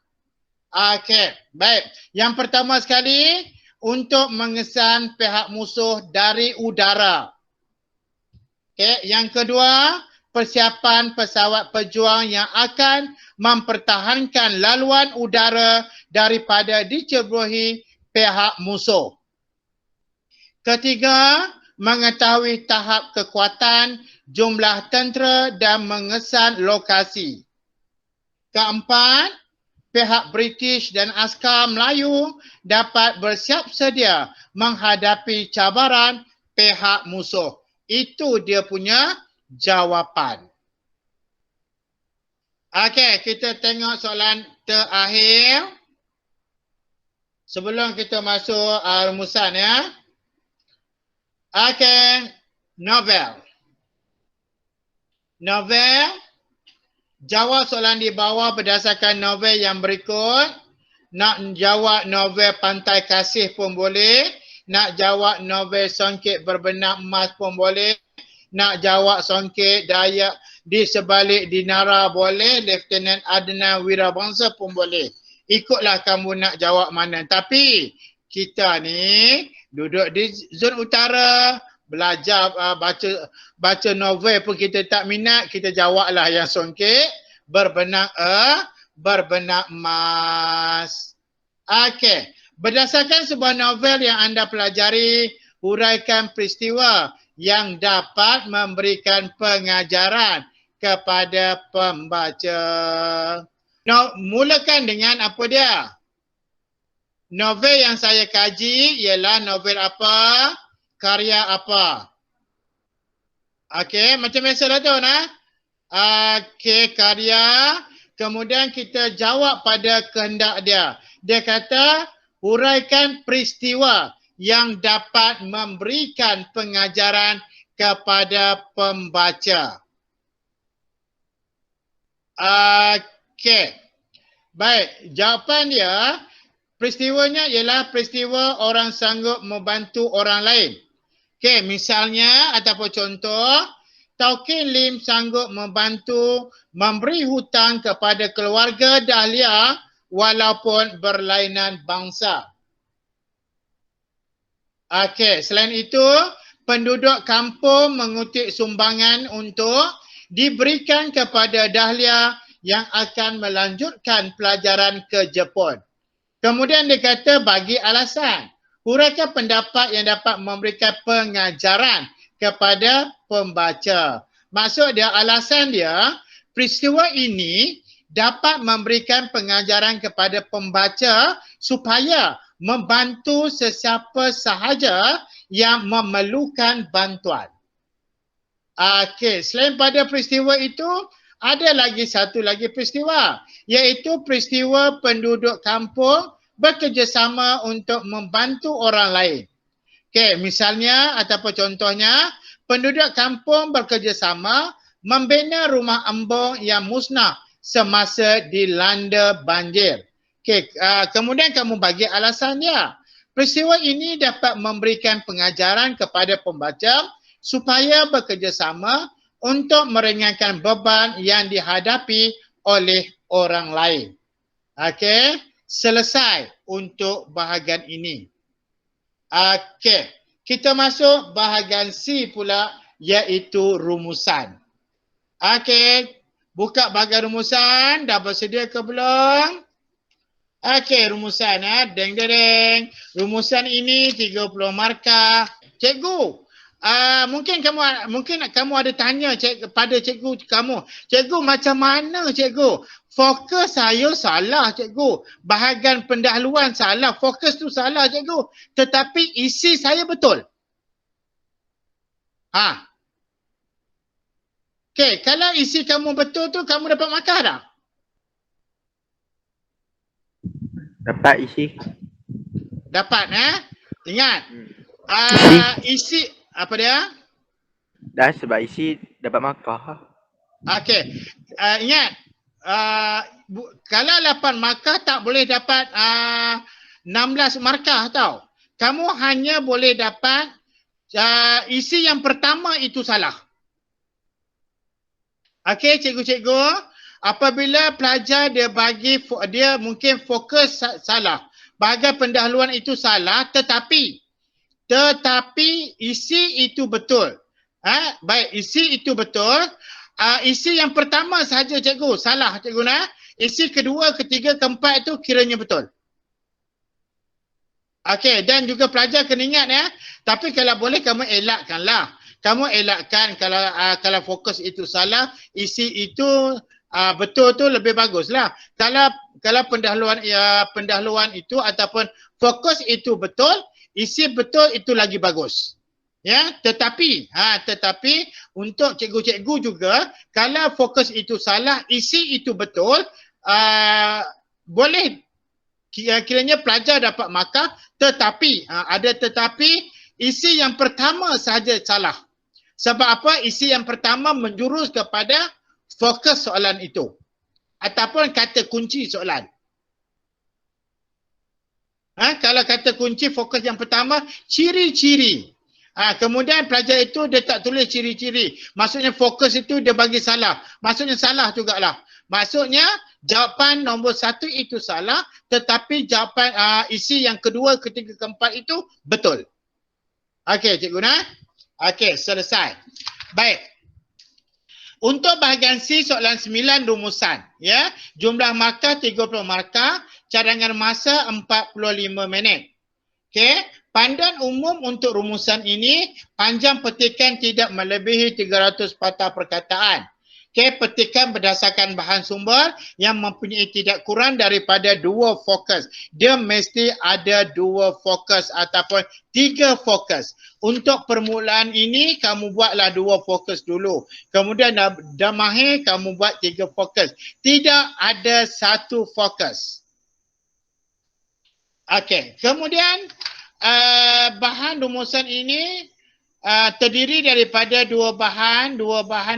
Okey, baik. Yang pertama sekali, untuk mengesan pihak musuh dari udara. Okey, yang kedua, persiapan pesawat pejuang yang akan mempertahankan laluan udara daripada dicerobohi pihak musuh. Ketiga, mengetahui tahap kekuatan, jumlah tentera dan mengesan lokasi. Keempat, pihak British dan askar Melayu dapat bersiap sedia menghadapi cabaran pihak musuh. Itu dia punya jawapan. Okey, kita tengok soalan terakhir. Sebelum kita masuk rumusan ya. Okey, novel. Novel. Jawab soalan di bawah berdasarkan novel yang berikut. Nak jawab novel Pantai Kasih pun boleh. Nak jawab novel Songket Berbenak Emas pun boleh. Nak jawab Songket Dayak di Sebalik Dinara boleh. Lieutenant Adnan Wirabangsa pun boleh. Ikutlah kamu nak jawab mana. Tapi kita ni duduk di zon utara, belajar baca novel pun kita tak minat, kita jawablah yang Songket Berbenak Emas. Okey. Berdasarkan sebuah novel yang anda pelajari, huraikan peristiwa yang dapat memberikan pengajaran kepada pembaca. Mulakan dengan apa dia? Novel yang saya kaji ialah novel apa? Karya apa? Okey, macam biasa dah tu Okey, karya. Kemudian kita jawab pada kehendak dia. Dia kata, huraikan peristiwa yang dapat memberikan pengajaran kepada pembaca. Okey. Baik, jawapan dia, peristiwanya ialah peristiwa orang sanggup membantu orang lain. Okey, misalnya ataupun contoh, Taukin Lim sanggup membantu memberi hutang kepada keluarga Dahlia walaupun berlainan bangsa. Okey, selain itu, penduduk kampung mengutip sumbangan untuk diberikan kepada Dahlia yang akan melanjutkan pelajaran ke Jepun. Kemudian dia kata bagi alasan, huraikan pendapat yang dapat memberikan pengajaran kepada pembaca. Maksud dia, alasan dia, peristiwa ini dapat memberikan pengajaran kepada pembaca supaya membantu sesiapa sahaja yang memerlukan bantuan. Okey, selain pada peristiwa itu, ada lagi satu lagi peristiwa, iaitu peristiwa penduduk kampung bekerjasama untuk membantu orang lain. Okey, misalnya ataupun contohnya, penduduk kampung bekerjasama membina rumah embung yang musnah semasa dilanda banjir. Okey, kemudian kamu bagi alasannya. Peristiwa ini dapat memberikan pengajaran kepada pembaca supaya bekerjasama untuk meringankan beban yang dihadapi oleh orang lain. Okey, selesai untuk bahagian ini. Okey, kita masuk bahagian C pula, iaitu rumusan. Okey, buka bahagian rumusan. Dah bersedia ke belum? Okey, rumusan. Deng deng deng. Rumusan ini 30 markah. Cikgu, mungkin kamu ada tanya pada cikgu kamu. Cikgu, macam mana cikgu? Fokus saya salah cikgu. Bahagian pendahuluan salah. Fokus tu salah cikgu. Tetapi isi saya betul. Okey, kalau isi kamu betul tu kamu dapat markah tak? Dapat isi. Dapat Ingat. Isi apa dia? Dah sebab isi dapat markah. Okey. Ingat. Kalau 8 markah tak boleh dapat 16 markah tau. Kamu hanya boleh dapat isi yang pertama itu salah. Okey, cikgu-cikgu. Apabila pelajar dia mungkin fokus salah. Bahagian pendahuluan itu salah tetapi isi itu betul. Baik, isi itu betul. Isi yang pertama sahaja cikgu salah cikgu Isi kedua, ketiga, keempat itu kiranya betul. Okey, dan juga pelajar kena ingat tapi kalau boleh kamu elakkanlah. Kamu elakkan kalau fokus itu salah, isi itu betul tu lebih baguslah. Kalau pendahuluan itu ataupun fokus itu betul, isi betul itu lagi bagus. Ya, tetapi untuk cikgu-cikgu juga, kalau fokus itu salah, isi itu betul, boleh kiranya pelajar dapat markah, tetapi ada tetapi isi yang pertama sahaja salah. Sebab apa? Isi yang pertama menjurus kepada fokus soalan itu ataupun kata kunci soalan. Kalau kata kunci fokus yang pertama, ciri-ciri. Kemudian pelajar itu dia tak tulis ciri-ciri. Maksudnya fokus itu dia bagi salah. Maksudnya salah jugalah. Maksudnya jawapan nombor 1 itu salah, tetapi jawapan isi yang kedua, ketiga, keempat itu betul. Okey, cikgu Okey, selesai. Baik. Untuk bahagian C, soalan 9 rumusan. Ya, jumlah markah 30 markah, cadangan masa 45 minit. Okey, panduan umum untuk rumusan ini, panjang petikan tidak melebihi 300 patah perkataan. Okey, petikan berdasarkan bahan sumber yang mempunyai tidak kurang daripada 2 fokus. Dia mesti ada 2 fokus ataupun 3 fokus. Untuk permulaan ini, kamu buatlah 2 fokus dulu. Kemudian dah mahir, kamu buat 3 fokus. Tidak ada 1 fokus. Okey, kemudian bahan rumusan ini terdiri daripada 2 bahan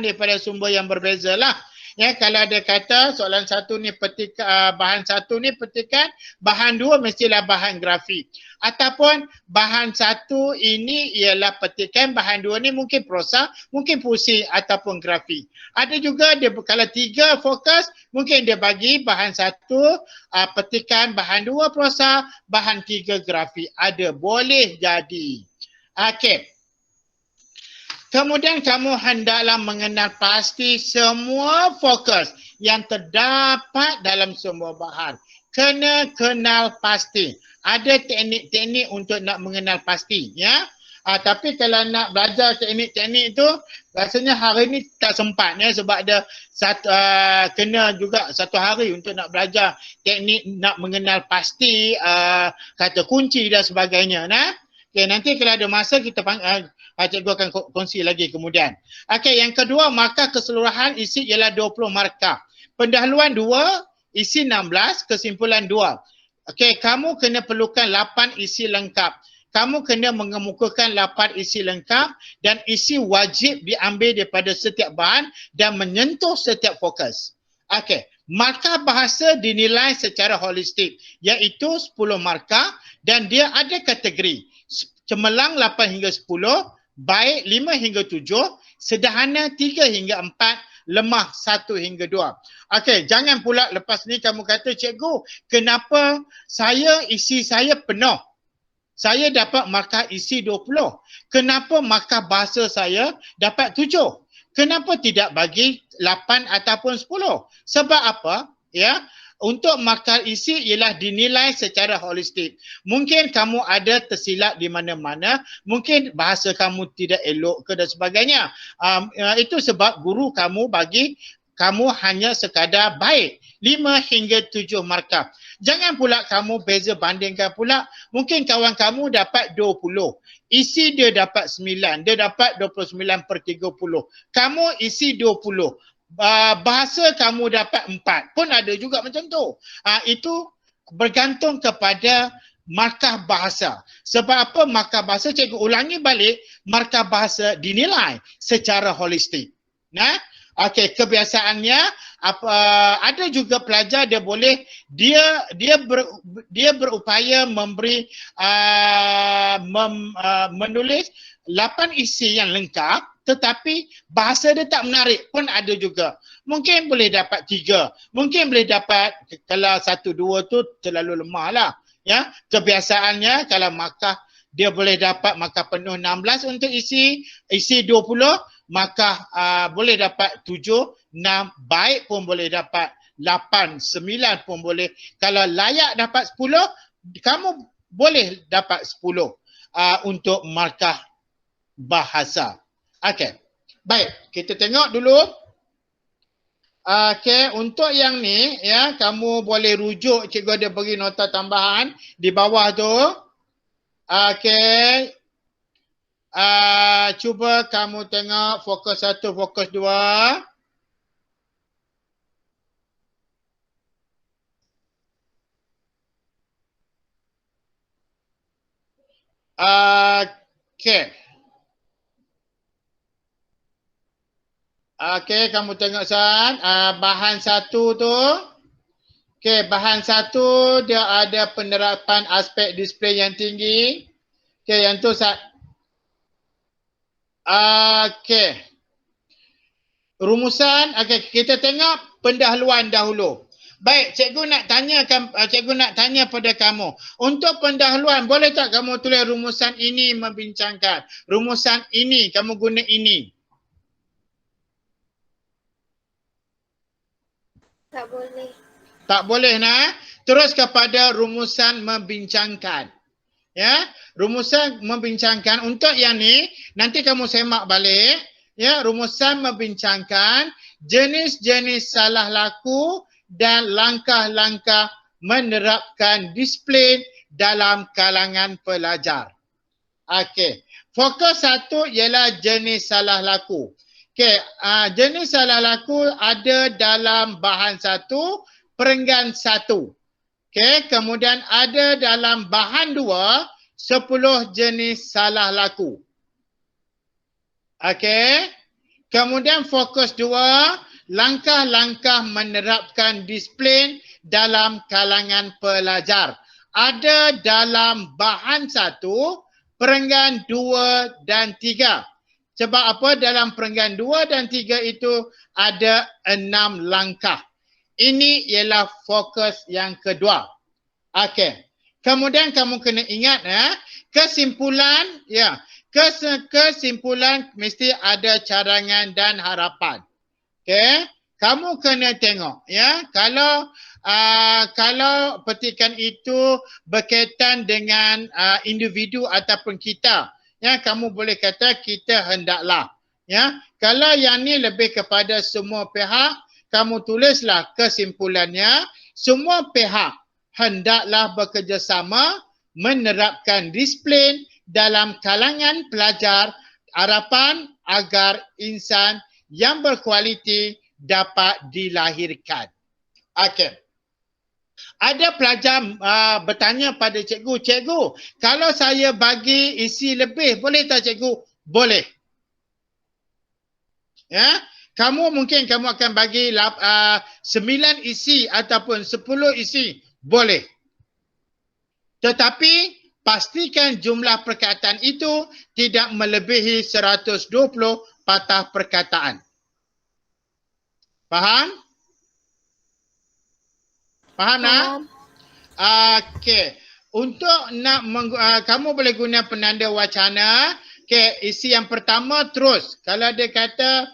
daripada sumber yang berbeza lah. Ya, kalau ada kata soalan satu ni bahan satu ni petikan, bahan dua mestilah bahan grafik. Ataupun bahan satu ini ialah petikan, bahan dua ni mungkin prosa, mungkin puisi ataupun grafik. Ada juga dia kalau 3 fokus, mungkin dia bagi bahan satu petikan, bahan dua prosa, bahan 3 grafik. Ada, boleh jadi. Okey. Kemudian kamu hendaklah mengenal pasti semua fokus yang terdapat dalam semua bahan. Kena kenal pasti. Ada teknik-teknik untuk nak mengenal pasti, ya. Tapi kalau nak belajar teknik-teknik tu, rasanya hari ni tak sempat, ya, sebab ada kena juga 1 hari untuk nak belajar teknik nak mengenal pasti kata kunci dan sebagainya, nah. Okay, nanti kalau ada masa kita cikgu akan kongsi lagi kemudian. Okey, yang kedua, markah keseluruhan isi ialah 20 markah. Pendahuluan 2, isi 16, kesimpulan 2. Okey, kamu kena perlukan 8 isi lengkap. Kamu kena mengemukakan 8 isi lengkap dan isi wajib diambil daripada setiap bahan dan menyentuh setiap fokus. Okey, markah bahasa dinilai secara holistik iaitu 10 markah dan dia ada kategori. Cemerlang 8 hingga 10, baik 5 hingga 7, sederhana 3 hingga 4, lemah 1 hingga 2. Okey, jangan pula lepas ni kamu kata, cikgu, kenapa isi saya penuh? Saya dapat markah isi 20. Kenapa markah bahasa saya dapat 7? Kenapa tidak bagi 8 ataupun 10? Sebab apa? Ya, untuk markah isi ialah dinilai secara holistik. Mungkin kamu ada tersilap di mana-mana, mungkin bahasa kamu tidak elok ke dan sebagainya. Itu sebab guru kamu bagi kamu hanya sekadar baik 5 hingga 7 markah. Jangan pula kamu beza bandingkan pula, mungkin kawan kamu dapat 20. Isi dia dapat 9, dia dapat 29/30. Kamu isi 20. Bahasa kamu dapat 4 pun ada juga macam tu. Itu bergantung kepada markah bahasa. Sebab apa markah bahasa? Cikgu ulangi balik, markah bahasa dinilai secara holistik. Nah, okey, kebiasaannya ada juga pelajar dia berupaya memberi menulis 8 isi yang lengkap, tetapi bahasa dia tak menarik pun ada juga. Mungkin boleh dapat 3. Mungkin boleh dapat, kalau 1, 2 tu terlalu lemah lah. Ya, kebiasaannya kalau markah dia boleh dapat markah penuh 16 untuk isi 20, maka boleh dapat 7, 6, baik pun boleh dapat 8, 9 pun boleh. Kalau layak dapat 10, kamu boleh dapat 10 untuk markah bahasa. Okey. Baik, kita tengok dulu. Okey, untuk yang ni ya, kamu boleh rujuk, cikgu ada bagi nota tambahan di bawah tu. Okey. Cuba kamu tengok fokus 1, fokus 2. Okey. Okey, kamu tengok San, bahan 1 tu. Okey, bahan 1 dia ada penerapan aspek display yang tinggi. Okey, yang tu okey. Rumusan, okey, kita tengok pendahuluan dahulu. Baik, cikgu nak tanya pada kamu. Untuk pendahuluan, boleh tak kamu tulis rumusan ini membincangkan? Rumusan ini, kamu guna ini. Tak boleh. Tak boleh nah. Terus kepada rumusan membincangkan. Ya, rumusan membincangkan untuk yang ni nanti kamu semak balik. Ya, rumusan membincangkan jenis-jenis salah laku dan langkah-langkah menerapkan disiplin dalam kalangan pelajar. Okey. Fokus 1 ialah jenis salah laku. Okey, jenis salah laku ada dalam bahan 1, perenggan 1. Okey, kemudian ada dalam bahan 2, 10 jenis salah laku. Okey. Kemudian fokus 2, langkah-langkah menerapkan disiplin dalam kalangan pelajar. Ada dalam bahan 1, perenggan 2 dan 3. Sebab apa? Dalam perenggan 2 dan 3 itu ada 6 langkah. Ini ialah fokus yang kedua. Okey. Kemudian kamu kena ingat kesimpulan kesimpulan mesti ada cadangan dan harapan. Okey. Kamu kena tengok kalau petikan itu berkaitan dengan individu ataupun kita, kamu boleh kata kita hendaklah. Kalau yang ni lebih kepada semua pihak, kamu tulislah kesimpulannya, semua pihak hendaklah bekerjasama menerapkan disiplin dalam kalangan pelajar, harapan agar insan yang berkualiti dapat dilahirkan. Okey. Ada pelajar bertanya pada cikgu, cikgu, kalau saya bagi isi lebih, boleh tak cikgu? Boleh. Kamu akan bagi 9 isi ataupun 10 isi, boleh. Tetapi pastikan jumlah perkataan itu tidak melebihi 120 patah perkataan. Faham? Faham nak? Okey. Untuk nak kamu boleh guna penanda wacana. Okey, isi yang pertama terus. Kalau dia kata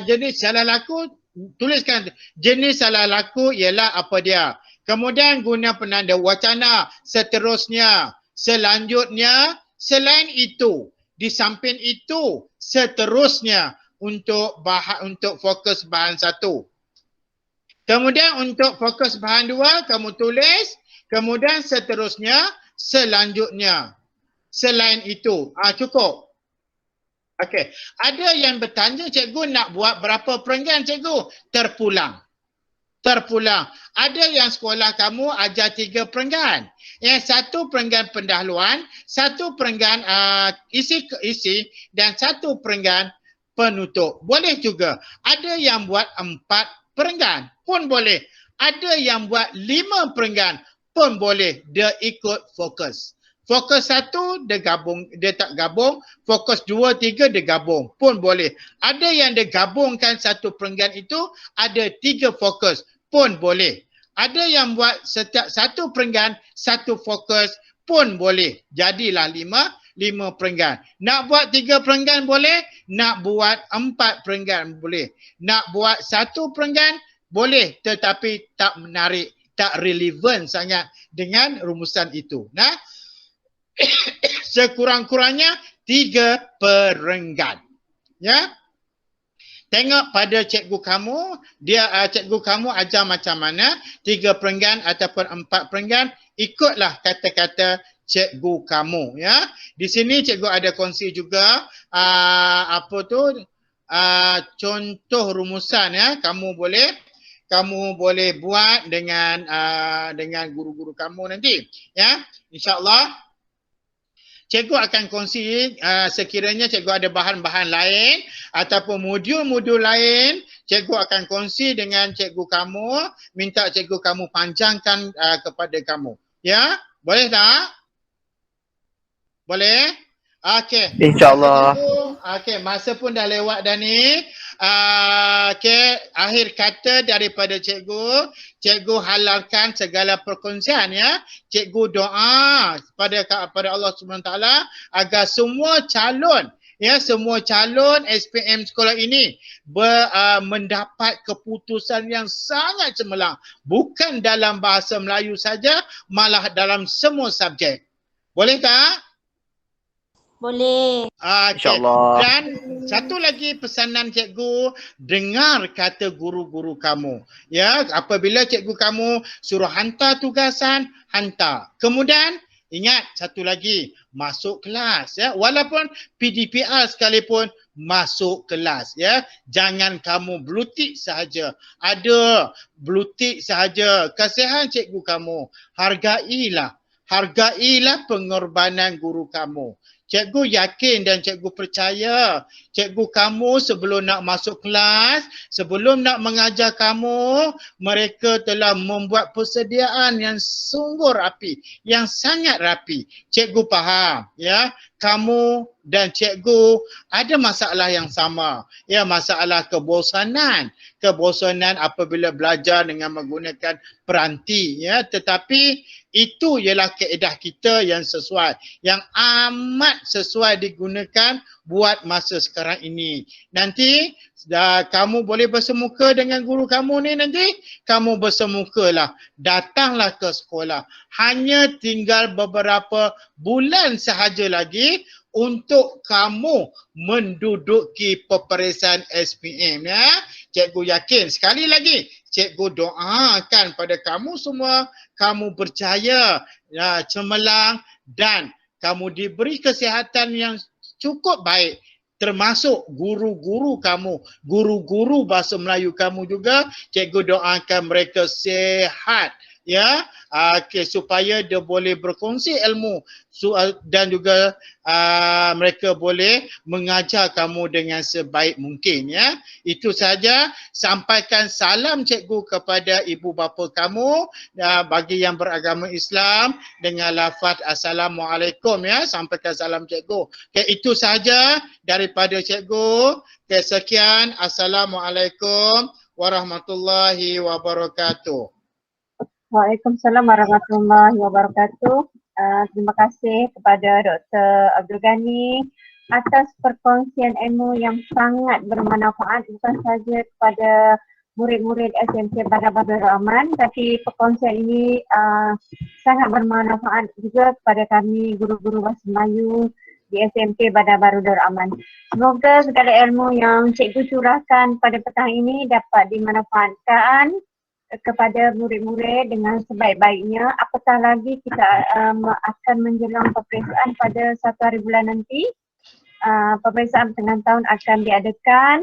jenis salah laku, tuliskan jenis salah laku ialah apa dia. Kemudian guna penanda wacana, seterusnya, selanjutnya, selain itu, di samping itu, seterusnya untuk fokus bahan 1. Kemudian untuk fokus bahan 2 kamu tulis, kemudian seterusnya, selanjutnya, selain itu. Cukup. Okey. Ada yang bertanya, cikgu nak buat berapa perenggan cikgu? Terpulang. Ada yang sekolah kamu ajar 3 perenggan. Yang 1 perenggan pendahuluan, 1 perenggan isi dan 1 perenggan penutup. Boleh juga. Ada yang buat 4 perenggan pun boleh. Ada yang buat 5 perenggan pun boleh. Dia ikut fokus. Fokus 1 dia tak gabung. Fokus 2, 3 dia gabung pun boleh. Ada yang dia gabungkan 1 perenggan itu, ada 3 fokus pun boleh. Ada yang buat setiap 1 perenggan 1 fokus pun boleh. Jadilah 5 perenggan. Nak buat 3 perenggan boleh, nak buat 4 perenggan boleh. Nak buat 1 perenggan boleh, tetapi tak menarik, tak relevan sangat dengan rumusan itu. Sekurang-kurangnya 3 perenggan. Tengok pada cikgu kamu, cikgu kamu ajar macam mana, 3 perenggan ataupun 4 perenggan, ikutlah kata-kata cikgu kamu. Di sini cikgu ada kongsi juga contoh rumusan. Kamu boleh buat dengan guru-guru kamu nanti. InsyaAllah. Cikgu akan kongsi sekiranya cikgu ada bahan-bahan lain ataupun modul-modul lain, cikgu akan kongsi dengan cikgu kamu, minta cikgu kamu panjangkan kepada kamu. Boleh tak? Boleh? Okey. InsyaAllah. Okey, masa pun dah lewat dah ni. Okey, akhir kata daripada cikgu, cikgu halalkan segala perkongsian Cikgu doa kepada Allah SWT agar semua calon SPM sekolah ini mendapat keputusan yang sangat cemerlang. Bukan dalam bahasa Melayu saja, malah dalam semua subjek. Boleh tak? Boleh. InsyaAllah. Dan satu lagi pesanan cikgu, dengar kata guru-guru kamu. Apabila cikgu kamu suruh hantar tugasan, hantar. Kemudian ingat satu lagi, masuk kelas. Walaupun PDPR sekalipun, masuk kelas. Jangan kamu blue tick sahaja. Ada blue tick sahaja. Kasihan cikgu kamu. Hargailah pengorbanan guru kamu. Cikgu yakin dan cikgu percaya cikgu kamu sebelum nak masuk kelas, sebelum nak mengajar kamu, mereka telah membuat persediaan yang sungguh rapi, yang sangat rapi. Cikgu faham, ya. Kamu dan cikgu ada masalah yang sama. Ya, masalah kebosanan. Kebosanan apabila belajar dengan menggunakan peranti, ya. Tetapi itu ialah kaedah kita yang sesuai, yang amat sesuai digunakan buat masa sekarang ini. Nanti kamu boleh bersemuka dengan guru kamu ni, nanti kamu bersemukalah, datanglah ke sekolah. Hanya tinggal beberapa bulan sahaja lagi untuk kamu menduduki peperiksaan SPM, ya. Cikgu yakin, sekali lagi, cikgu doakan pada kamu semua, kamu berjaya, ya, cemerlang dan kamu diberi kesihatan yang cukup baik, termasuk guru-guru kamu, guru-guru bahasa Melayu kamu juga, cikgu doakan mereka sihat, ya, supaya dia boleh berkongsi ilmu dan juga mereka boleh mengajar kamu dengan sebaik mungkin, ya. Itu saja. Sampaikan salam cikgu kepada ibu bapa kamu bagi yang beragama Islam dengan lafaz Assalamualaikum, ya. Sampaikan salam cikgu. Okay, itu saja daripada cikgu. Okay, sekian. Assalamualaikum warahmatullahi wabarakatuh. Waalaikumsalam warahmatullahi wabarakatuh. Terima kasih kepada Dr. Abdul Ghani atas perkongsian ilmu yang sangat bermanfaat, bukan sahaja kepada murid-murid SMP Bandar Baru Rahman, tapi perkongsian ini sangat bermanfaat juga kepada kami guru-guru bahasa Melayu di SMP Bandar Baru Rahman. Semoga segala ilmu yang cikgu curahkan pada petang ini dapat dimanfaatkan kepada murid-murid dengan sebaik-baiknya. Apatah lagi kita akan menjelang peperiksaan pada 1 hari bulan nanti. Peperiksaan pertengahan tahun akan diadakan.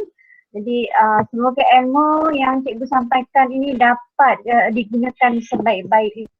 Jadi semoga ilmu yang cikgu sampaikan ini dapat digunakan sebaik-baiknya